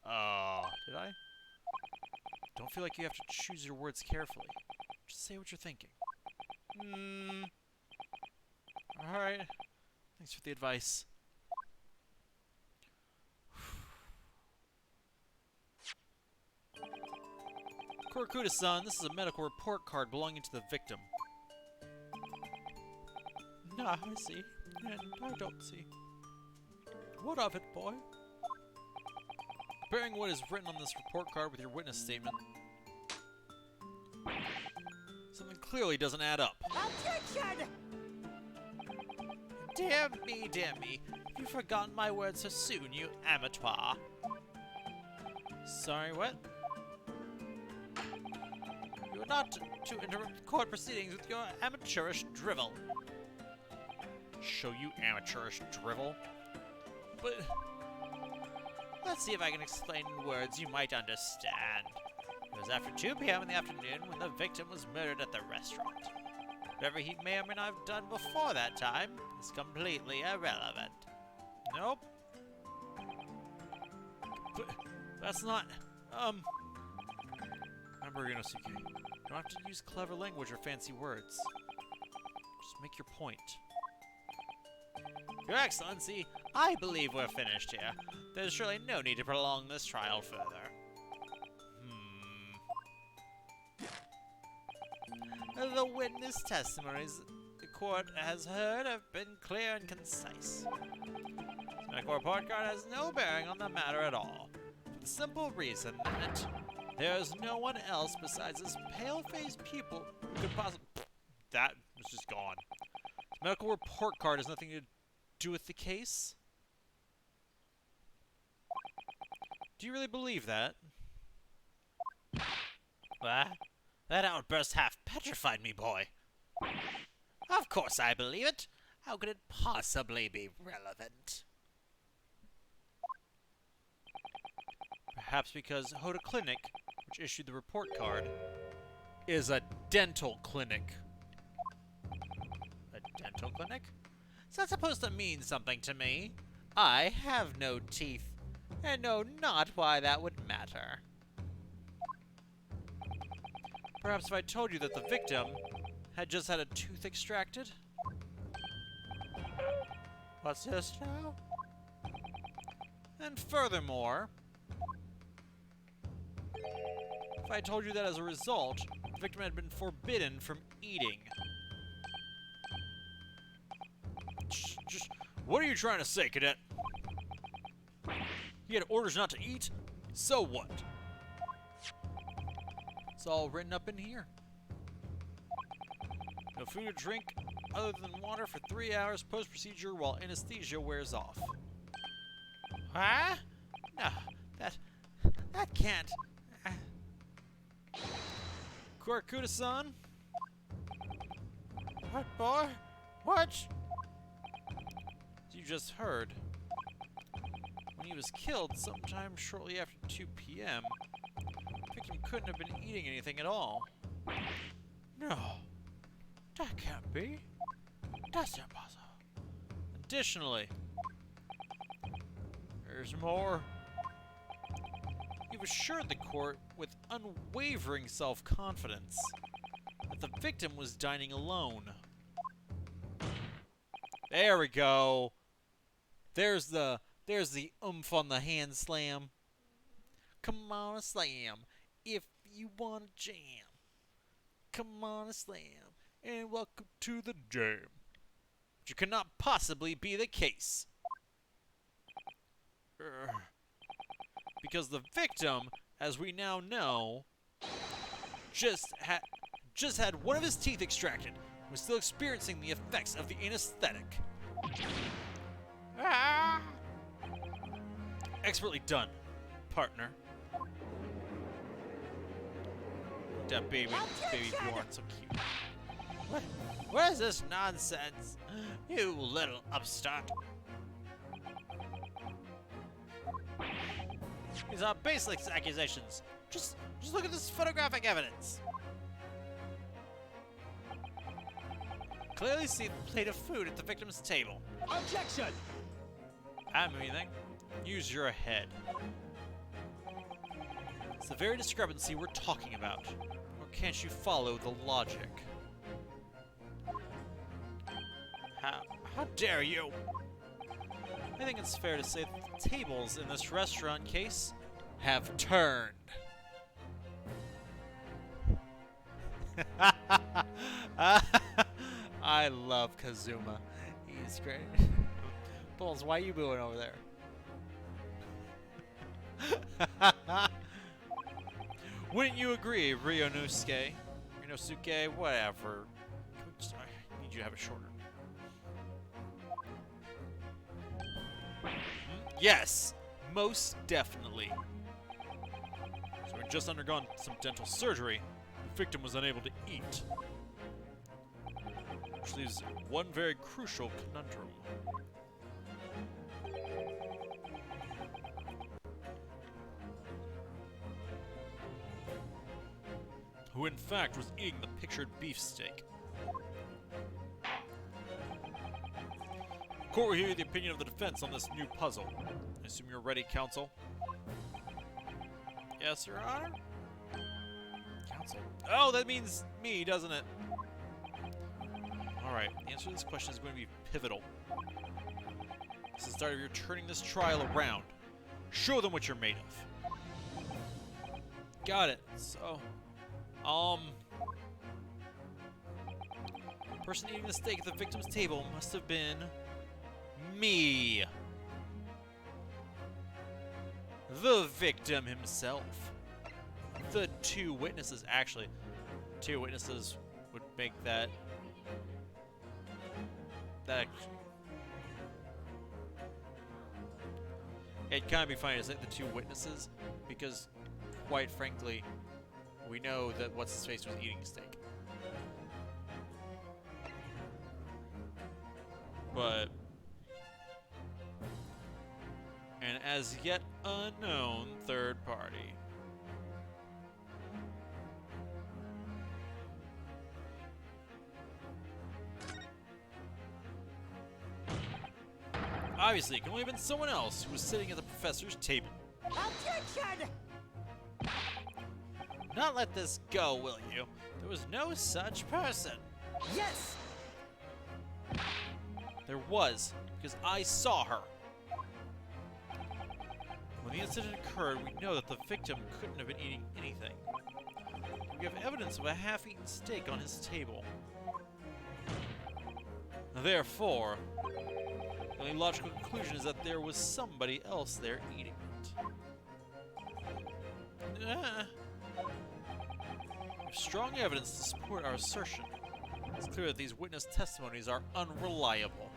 Did I? Don't feel like you have to choose your words carefully. Just say what you're thinking. Alright. Thanks for the advice. Kurakuda-san, this is a medical report card belonging to the victim. Nah, I see. And I don't see. What of it, boy? Comparing what is written on this report card with your witness statement, something clearly doesn't add up. Objection! Dear me. You've forgotten my words so soon, you amateur. Sorry, what? You are not to interrupt court proceedings with your amateurish drivel. Show you amateurish drivel? But let's see if I can explain in words you might understand. It was after 2 p.m. in the afternoon when the victim was murdered at the restaurant. Whatever he may or may not have done before that time is completely irrelevant. Nope. But that's not, Remember, Inosuke, you don't have to use clever language or fancy words. Just make your point. Your Excellency, I believe we're finished here. There's surely no need to prolong this trial further. The witness testimonies the court has heard have been clear and concise. This medical report card has no bearing on the matter at all, for the simple reason that there is no one else besides this pale-faced pupil who could possibly... That was just gone. This medical report card has nothing to do with the case? Do you really believe that? What? That outburst half petrified me, boy. Of course I believe it. How could it possibly be relevant? Perhaps because Hoda Clinic, which issued the report card, is a dental clinic. A dental clinic? Is that supposed to mean something to me? I have no teeth, and know not why that would matter. Perhaps if I told you that the victim had just had a tooth extracted? What's this now? And furthermore, if I told you that as a result, the victim had been forbidden from eating. Just what are you trying to say, Cadet? You had orders not to eat? So what? It's all written up in here. No food or drink other than water for 3 hours post-procedure while anesthesia wears off. Huh? No, that can't. Korkuta-san? What, boy? What? As you just heard, when he was killed sometime shortly after 2 p.m., the victim couldn't have been eating anything at all. No, that can't be. That's impossible. Additionally, there's more. You've assured the court with unwavering self-confidence that the victim was dining alone. There we go. There's the oomph on the hand slam. Come on a slam if you want to jam. Come on a slam and welcome to the jam. Which cannot possibly be the case. Because the victim, as we now know, just had one of his teeth extracted and was still experiencing the effects of the anesthetic. Ah! Expertly done, partner. That baby born, so cute. What is this nonsense? You little upstart. These are baseless accusations. Just look at this photographic evidence. Clearly see the plate of food at the victim's table. Objection! I'm anything. Use your head. It's the very discrepancy we're talking about. Or can't you follow the logic? How dare you? I think it's fair to say that the tables in this restaurant case have turned. I love Kazuma. He's great. Bulls, why are you booing over there? Wouldn't you agree, Ryonosuke? Ryonosuke, whatever. I need you to have it shorter. Yes, most definitely. So we'd just undergone some dental surgery. The victim was unable to eat. Which leaves one very crucial conundrum. Who in fact was eating the pictured beefsteak? The court will hear the opinion of the defense on this new puzzle. I assume you're ready, counsel? Yes, Your Honor? Counsel? Oh, that means me, doesn't it? Alright, the answer to this question is going to be pivotal. This is the start of your turning this trial around. Show them what you're made of. Got it. So, person eating the steak at the victim's table must have been me. The victim himself. The two witnesses. Actually, two witnesses would make that it'd kind of be funny to say the two witnesses, because quite frankly, we know that what's-his-face was eating steak. But an as yet unknown third party. Obviously, it can only have been someone else who was sitting at the professor's table. Objection! Not let this go, will you? There was no such person. Yes! There was, because I saw her. When the incident occurred, we know that the victim couldn't have been eating anything. We have evidence of a half-eaten steak on his table. Therefore, the only logical conclusion is that there was somebody else there eating it. We have strong evidence to support our assertion. It's clear that these witness testimonies are unreliable.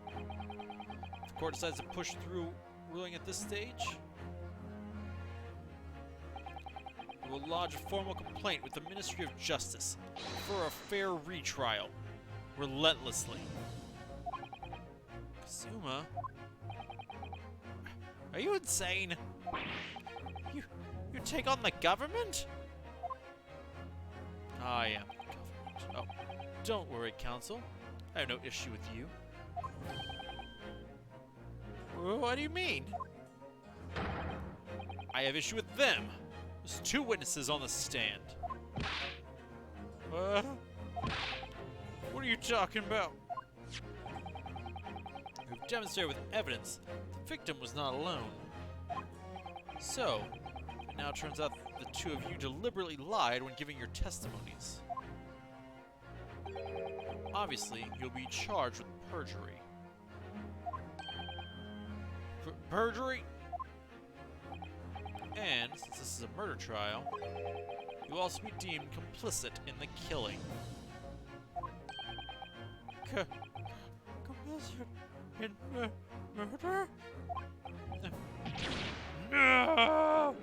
If the court decides to push through ruling at this stage, we will lodge a formal complaint with the Ministry of Justice for a fair retrial, relentlessly. Kazuma? Are you insane? You take on the government? I am the government. Oh, don't worry, Counsel. I have no issue with you. What do you mean? I have issue with them. There's 2 witnesses on the stand. What are you talking about? We've demonstrated with evidence the victim was not alone. So, it now turns out the 2 of you deliberately lied when giving your testimonies. Obviously, you'll be charged with perjury. Perjury? And, since this is a murder trial, you'll also be deemed complicit in the killing. Complicit in murder? No!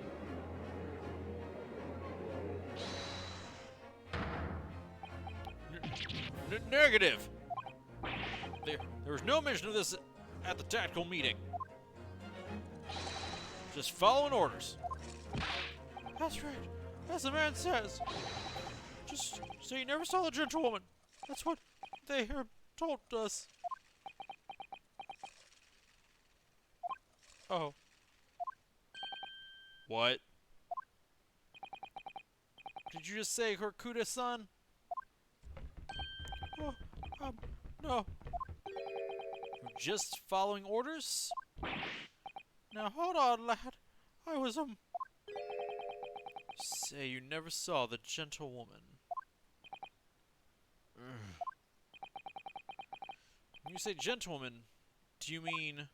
Negative! There was no mention of this at the tactical meeting. Just following orders. That's right. As the man says. Just so you never saw the gentlewoman. That's what they told us. Oh. What? Did you just say Horkuda-san? Oh, no. You're just following orders? Now hold on, lad. I was, Say you never saw the gentlewoman. When you say gentlewoman, do you mean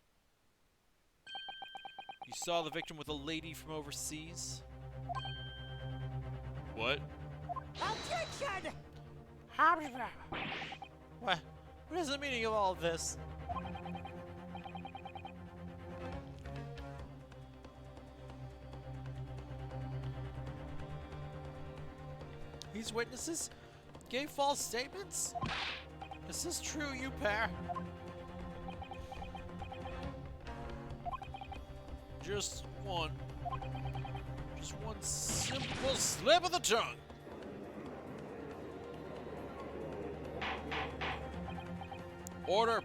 you saw the victim with a lady from overseas? What? Objection! What is the meaning of all of this? These witnesses gave false statements? Is this true, you pair? Just one simple slip of the tongue. Order!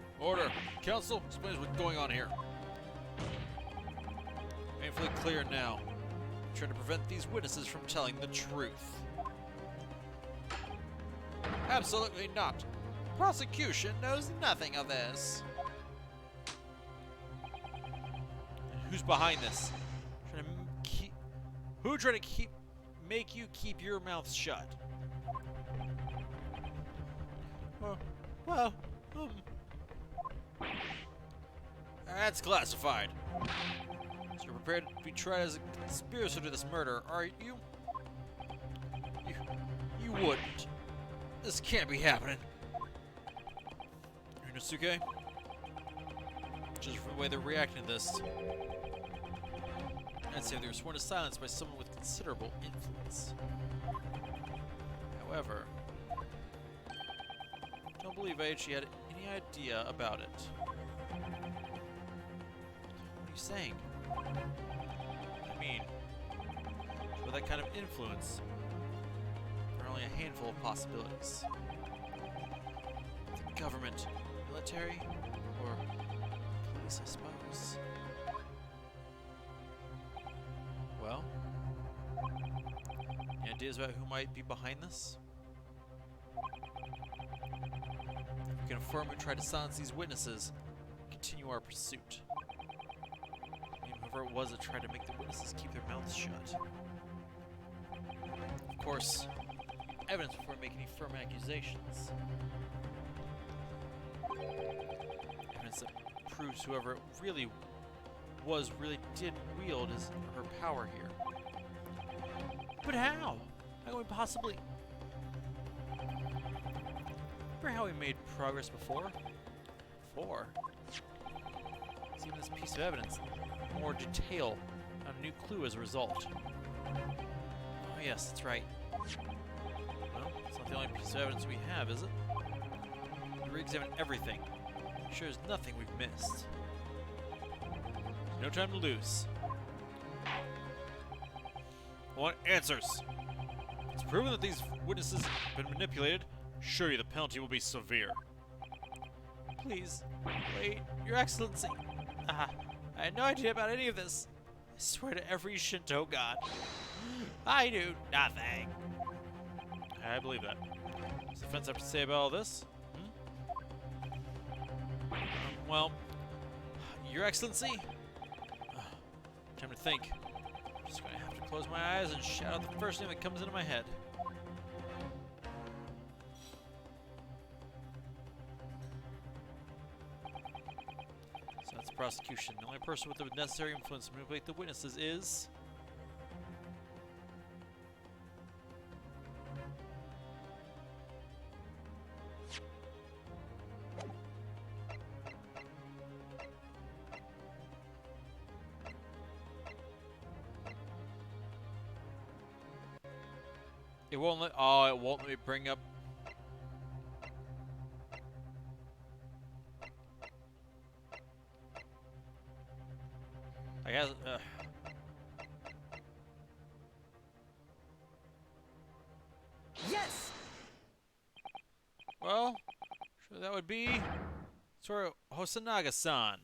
Counsel, explains what's going on here. Painfully clear now. I'm trying to prevent these witnesses from telling the truth. Absolutely not. Prosecution knows nothing of this. Who's behind this? Who tried to make you keep your mouth shut? Well, that's classified. So you're prepared to be tried as a conspirator to this murder, aren't you? You wouldn't. This can't be happening. Inosuke? Just from the way they're reacting to this, I'd say they were sworn to silence by someone with considerable influence. However, I don't believe Aichi had any idea about it. What are you saying? I mean, with that kind of influence, there are only a handful of possibilities. The government, military, or police, I suppose. Well, any ideas about who might be behind this? If we can affirm we try to silence these witnesses, continue our pursuit. Name whoever it was that tried to make the witnesses keep their mouths shut. Of course, evidence before we make any firm accusations. Evidence that proves whoever it really was really did wield her power here. But how? How can we possibly... Remember how we made progress before? Even this piece of evidence, more detail on a new clue as a result. Oh yes, that's right. Well, it's not the only piece of evidence we have, is it? We re-examined everything. Sure there's nothing we've missed. No time to lose. I want answers. It's proven that these witnesses have been manipulated. Surely the penalty will be severe. Please, wait, Your Excellency. I had no idea about any of this. I swear to every Shinto god. I knew nothing. I believe that. What's the defense have to say about all this? Well, Your Excellency? Time to think. I'm just gonna have to close my eyes and shout out the first name that comes into my head. So that's the prosecution. The only person with the necessary influence to manipulate the witnesses is... It won't let... Oh, it won't let me bring up... I guess... Yes! Well, sure that would be... Toru Hosonaga-san.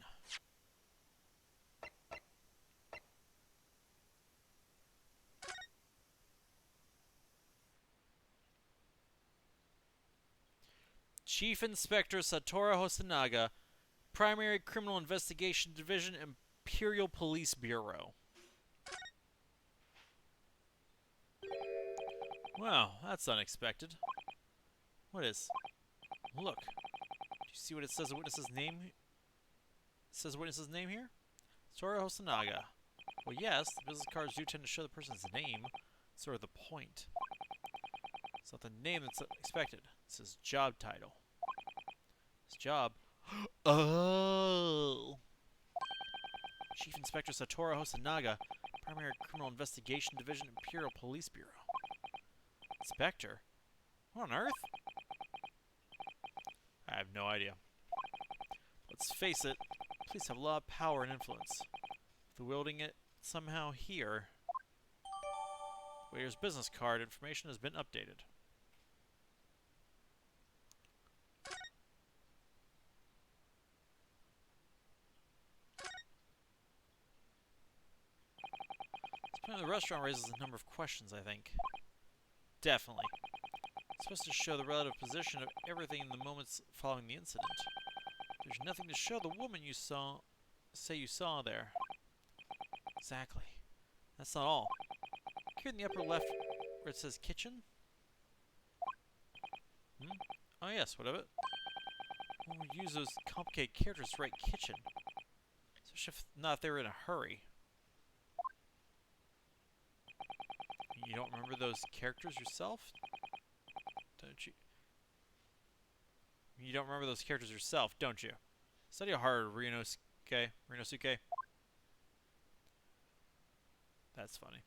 Chief Inspector Satoru Hosonaga, Primary Criminal Investigation Division, Imperial Police Bureau. Wow, that's unexpected. What is? Look. Do you see what it says? The witness's name? It says the witness's name here? Satoru Hosonaga. Well, yes, the business cards do tend to show the person's name. That's sort of the point. It's not the name that's expected. It's his job title. His job. Oh! Chief Inspector Satoru Hosonaga, Primary Criminal Investigation Division, Imperial Police Bureau. Inspector? What on earth? I have no idea. Let's face it, police have a lot of power and influence. If they're wielding it somehow here... Waiter's business card information has been updated. The restaurant raises a number of questions, I think. Definitely. It's supposed to show the relative position of everything in the moments following the incident. There's nothing to show the woman you say you saw there. Exactly. That's not all. Here in the upper left where it says kitchen? Oh yes, what of it? When we use those complicated characters to write kitchen. Especially if not they were in a hurry. You don't remember those characters yourself? Don't you? You don't remember those characters yourself, don't you? Study hard, Rinosuke. That's funny.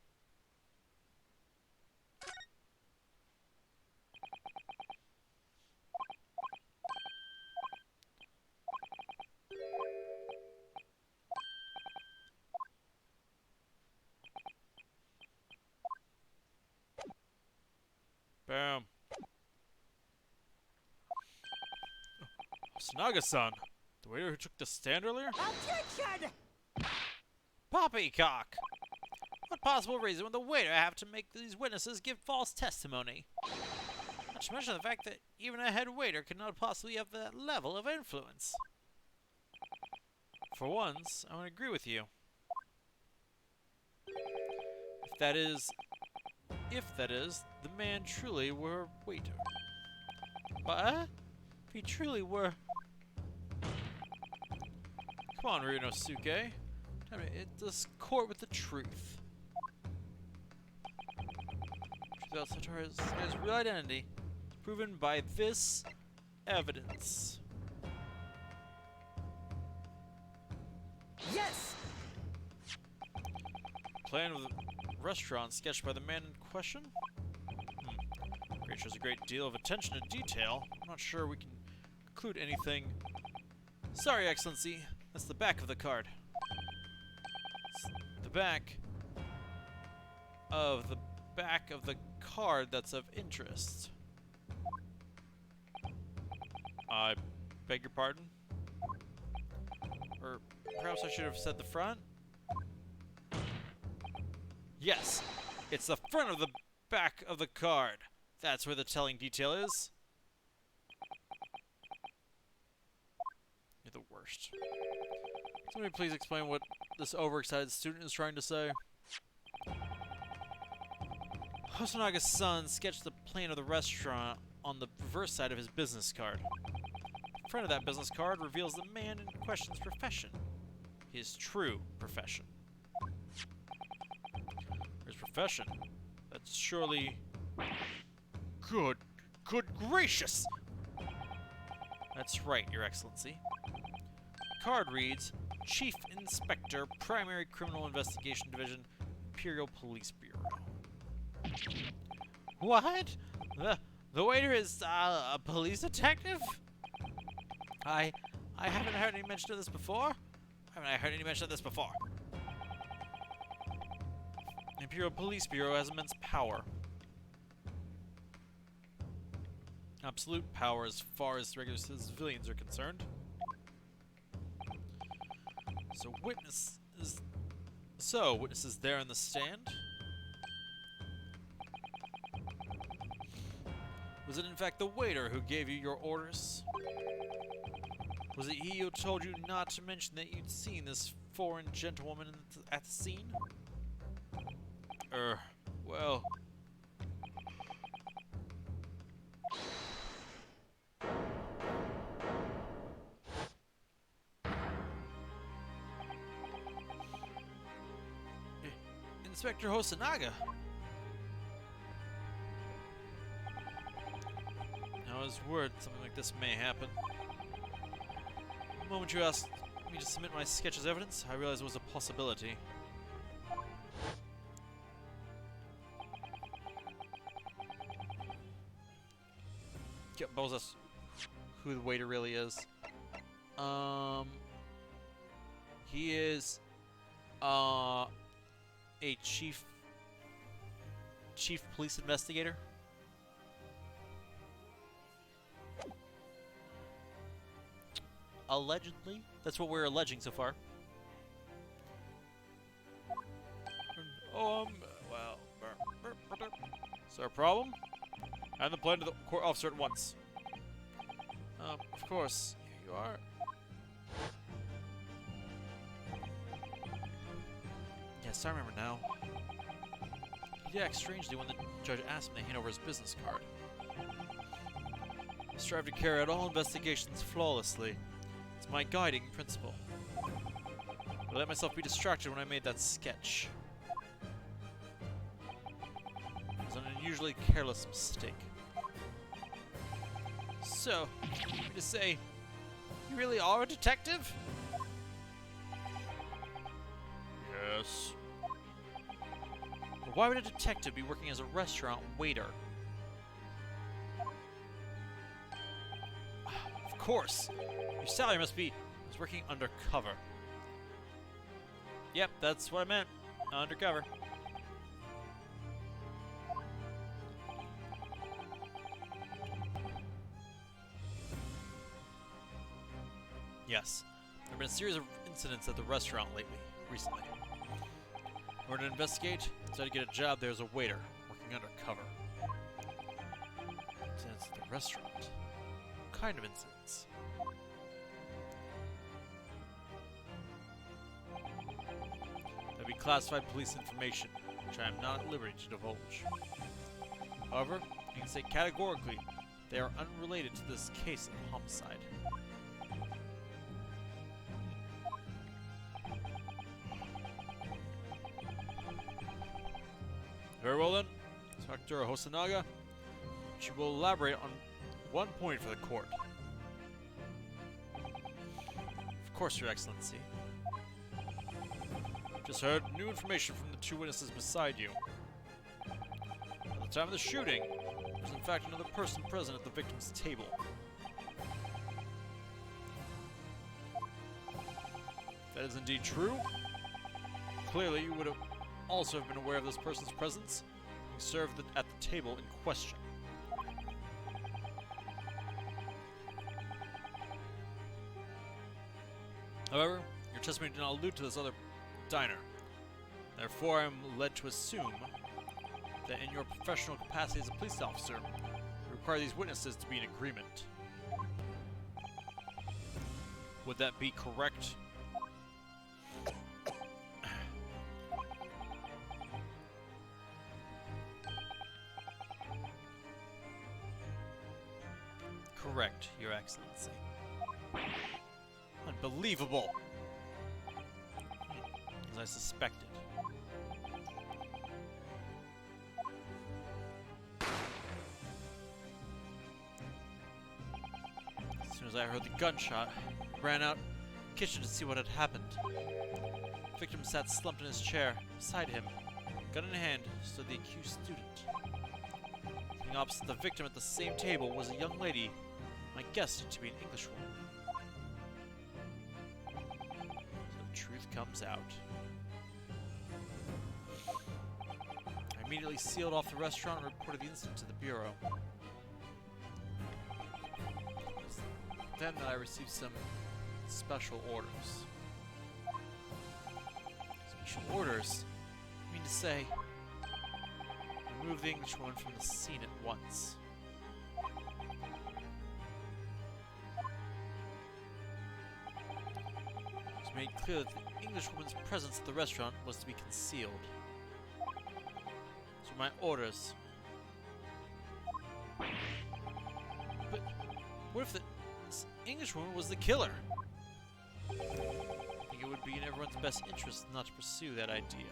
Boom. Hosonaga-san, the waiter who took the stand earlier? Objection! Poppycock! What a possible reason when the waiter have to make these witnesses give false testimony. Not to mention the fact that even a head waiter cannot possibly have that level of influence. For once, I want to agree with you. If that is, the man truly were a waiter. But if he truly were... Come on, Ryunosuke. Tell me, it does court with the truth. Truth about Satoru's real identity is proven by this evidence. Yes! Plan of the restaurant sketched by the man in question? Great shows a great deal of attention to detail. I'm not sure we can conclude anything. Sorry, Excellency. That's the back of the card. It's the back of the card that's of interest. I beg your pardon? Or perhaps I should have said the front? Yes, it's the front of the back of the card. That's where the telling detail is. You're the worst. Somebody please explain what this overexcited student is trying to say. Hosanaga's son sketched the plan of the restaurant on the reverse side of his business card. The front of that business card reveals the man in question's profession. His true profession. His profession? That's surely... Good gracious! That's right, Your Excellency. The card reads, Chief Inspector, Primary Criminal Investigation Division, Imperial Police Bureau. What? The waiter is a police detective? I haven't heard any mention of this before. The Imperial Police Bureau has immense power. Absolute power as far as regular civilians are concerned. Witnesses there in the stand? Was it in fact the waiter who gave you your orders? Was it he who told you not to mention that you'd seen this foreign gentlewoman at the scene? Well... Inspector Hosanaga! Now, his word, something like this may happen. The moment you asked me to submit my sketch as evidence, I realized it was a possibility. Get tells us who the waiter really is. He is a chief police investigator. Allegedly. That's what we're alleging so far. Well, is there a problem? And the plan to the court officer at once. Of course. Here you are. Yes, I remember now. He acted strangely when the judge asked him to hand over his business card. I strive to carry out all investigations flawlessly. It's my guiding principle. I let myself be distracted when I made that sketch. It was an unusually careless mistake. So, to say, you really are a detective? Yes. But why would a detective be working as a restaurant waiter? Of course! Your salary must be... I was working undercover. Yep, that's what I meant. Undercover. Yes. There have been a series of incidents at the restaurant recently. In order to investigate, instead to get a job, there's a waiter working undercover. Incidents at the restaurant. What kind of incidents? That'd be classified police information, which I am not at liberty to divulge. However, you can say categorically they are unrelated to this case of homicide. Very well then, Dr. Hosanaga, she will elaborate on one point for the court. Of course, Your Excellency. Just heard new information from the two witnesses beside you. At the time of the shooting, there was in fact another person present at the victim's table. If that is indeed true, clearly you would have also have been aware of this person's presence and served at the table in question. However, your testimony did not allude to this other diner. Therefore, I am led to assume that in your professional capacity as a police officer, you require these witnesses to be in agreement. Would that be correct? Correct, Your Excellency. Unbelievable! As I suspected. As soon as I heard the gunshot, I ran out the kitchen to see what had happened. The victim sat slumped in his chair. Beside him, gun in hand, stood the accused student. Sitting opposite the victim at the same table was a young lady, my guess to be an Englishwoman. So the truth comes out. I immediately sealed off the restaurant and reported the incident to the Bureau. Then I received some special orders. Special orders? You mean to say, remove the Englishwoman from the scene at once. It was made clear that the Englishwoman's presence at the restaurant was to be concealed. These were my orders. But what if this Englishwoman was the killer? I think it would be in everyone's best interest not to pursue that idea.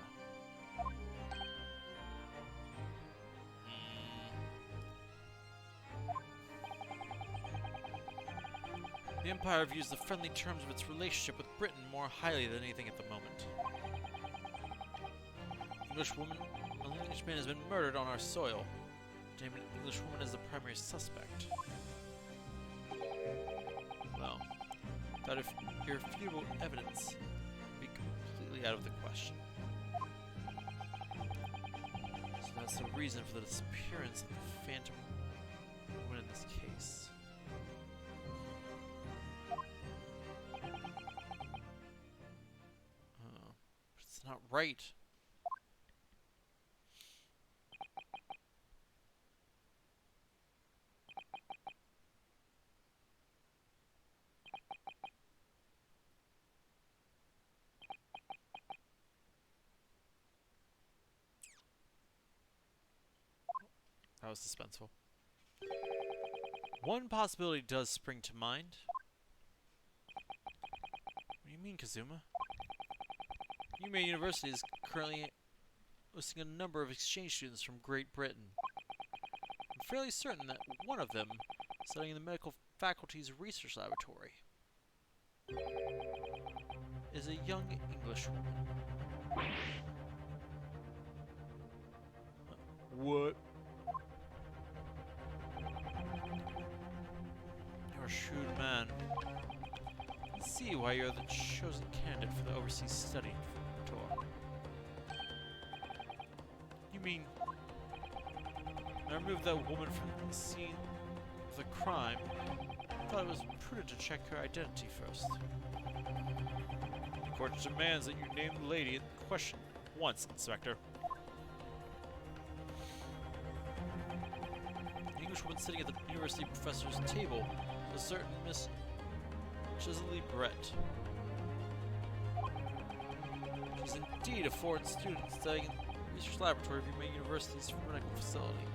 The Empire views the friendly terms of its relationship with Britain more highly than anything at the moment. An Englishman has been murdered on our soil. To name an Englishwoman as the primary suspect. Well, without irrefutable evidence, would be completely out of the question. So that's the reason for the disappearance of the Phantom Woman in this case. It's not right. That was suspenseful. One possibility does spring to mind. What do you mean, Kazuma? Yume University is currently hosting a number of exchange students from Great Britain. I'm fairly certain that one of them is studying in the medical faculty's research laboratory. Is a young Englishwoman. What? You're a shrewd man. I see why you're the chosen candidate for the overseas study tour. You mean I removed that woman from the scene of the crime? I thought it was prudent to check her identity first. The court demands that you name the lady in question once, Inspector. The Englishwoman sitting at the university professor's table is a certain Miss Chisely Brett. She's indeed a foreign student studying in the research laboratory of your university's medical facility.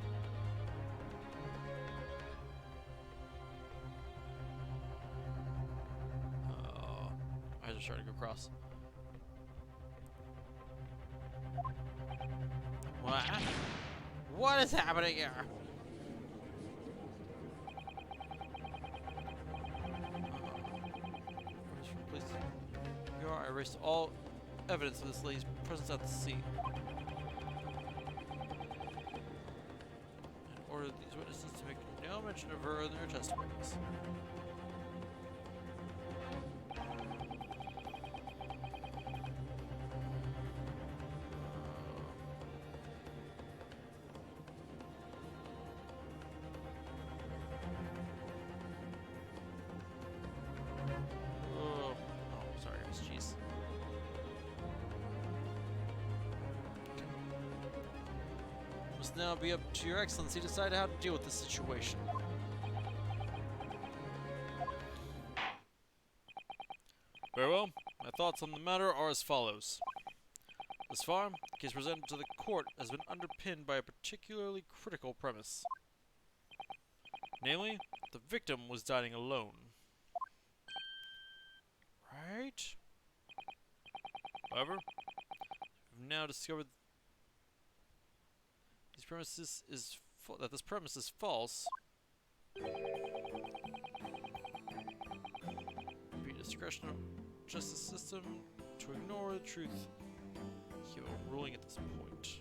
I just tried to go across. What is happening here? Please, I erased all evidence of this lady's presence at the scene. And ordered these witnesses to make no mention of her in their testimonies. Must now be up to Your Excellency to decide how to deal with this situation. Very well. My thoughts on the matter are as follows. Thus far, the case presented to the court has been underpinned by a particularly critical premise. Namely, the victim was dining alone. Right? However, we've now discovered that this premise is false. Be a discretion of justice system to ignore the truth. Here, ruling at this point.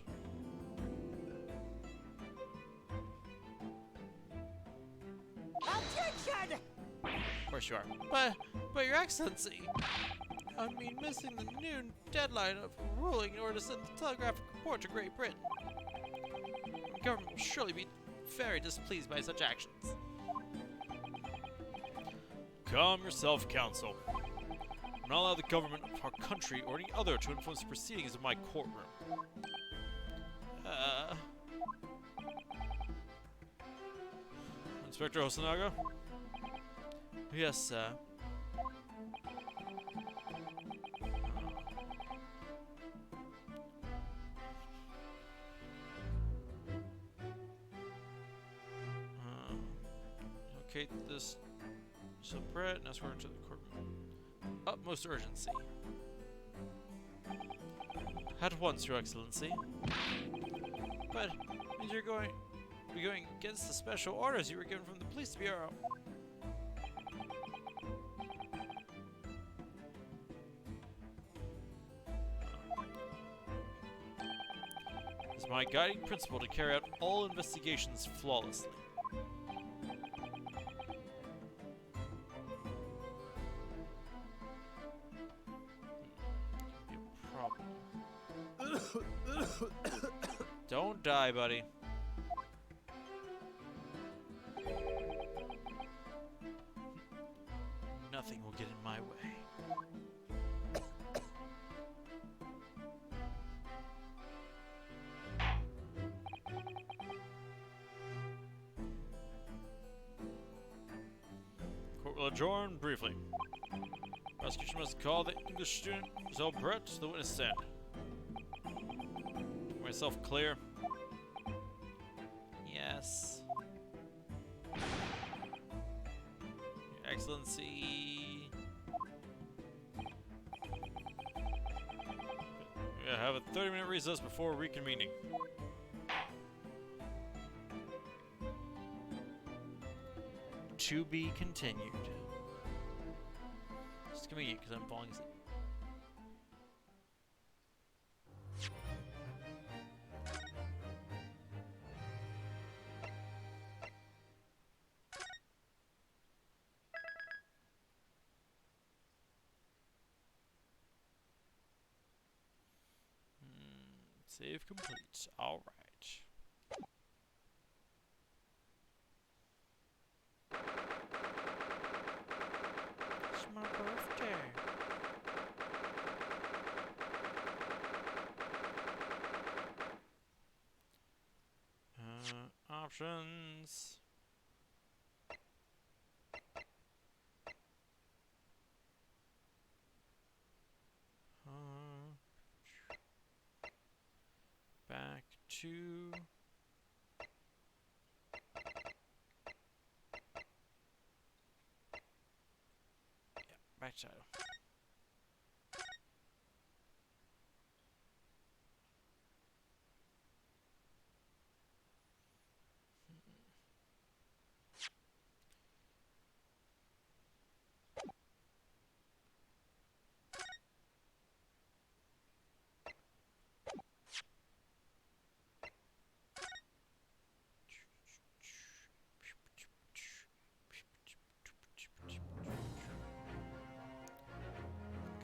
Objection! Of course you are. But Your Excellency, I mean missing the noon deadline of ruling in order to send the telegraphic report to Great Britain. The government will surely be very displeased by such actions. Calm yourself, Counsel. Do not allow the government of our country or any other to influence the proceedings of my courtroom. Inspector Hosonaga? Yes, sir. Locate this Brett and escort her to the courtroom. Utmost urgency. At once, Your Excellency. But it means you're going against the special orders you were given from the police bureau. It's my guiding principle to carry out all investigations flawlessly. Don't die, buddy. Nothing will get in my way. Court will adjourn briefly. Prosecution must call the English student, Giselle Brett, to the witness stand. Myself clear? Yes. Your Excellency. We have a 30-minute recess before reconvening. To be continued. Just give me it because I'm falling asleep. Save complete. All right. It's my birthday. Options. Back to... Yeah, back to title.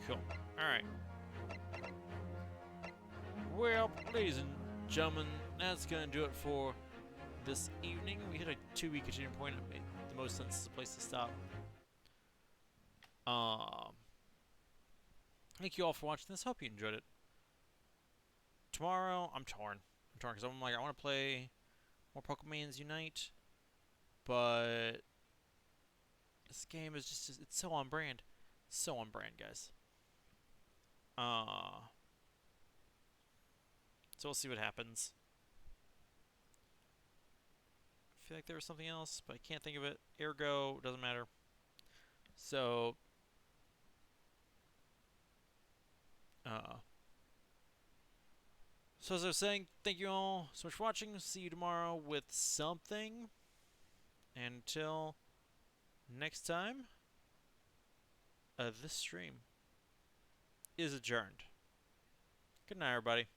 Cool. Alright. Well, ladies and gentlemen, that's gonna do it for this evening. We hit a 2-week continuing point. It made the most sense as a place to stop. Thank you all for watching this. Hope you enjoyed it. Tomorrow, I'm torn. I'm torn because I'm like, I want to play more Pokemans Unite, but this game is just, it's so on brand. So on brand, guys. So we'll see what happens. I feel like there was something else, but I can't think of it. Ergo, doesn't matter. So, so as I was saying, thank you all so much for watching. See you tomorrow with something. And until next time, this stream is adjourned. Good night, everybody.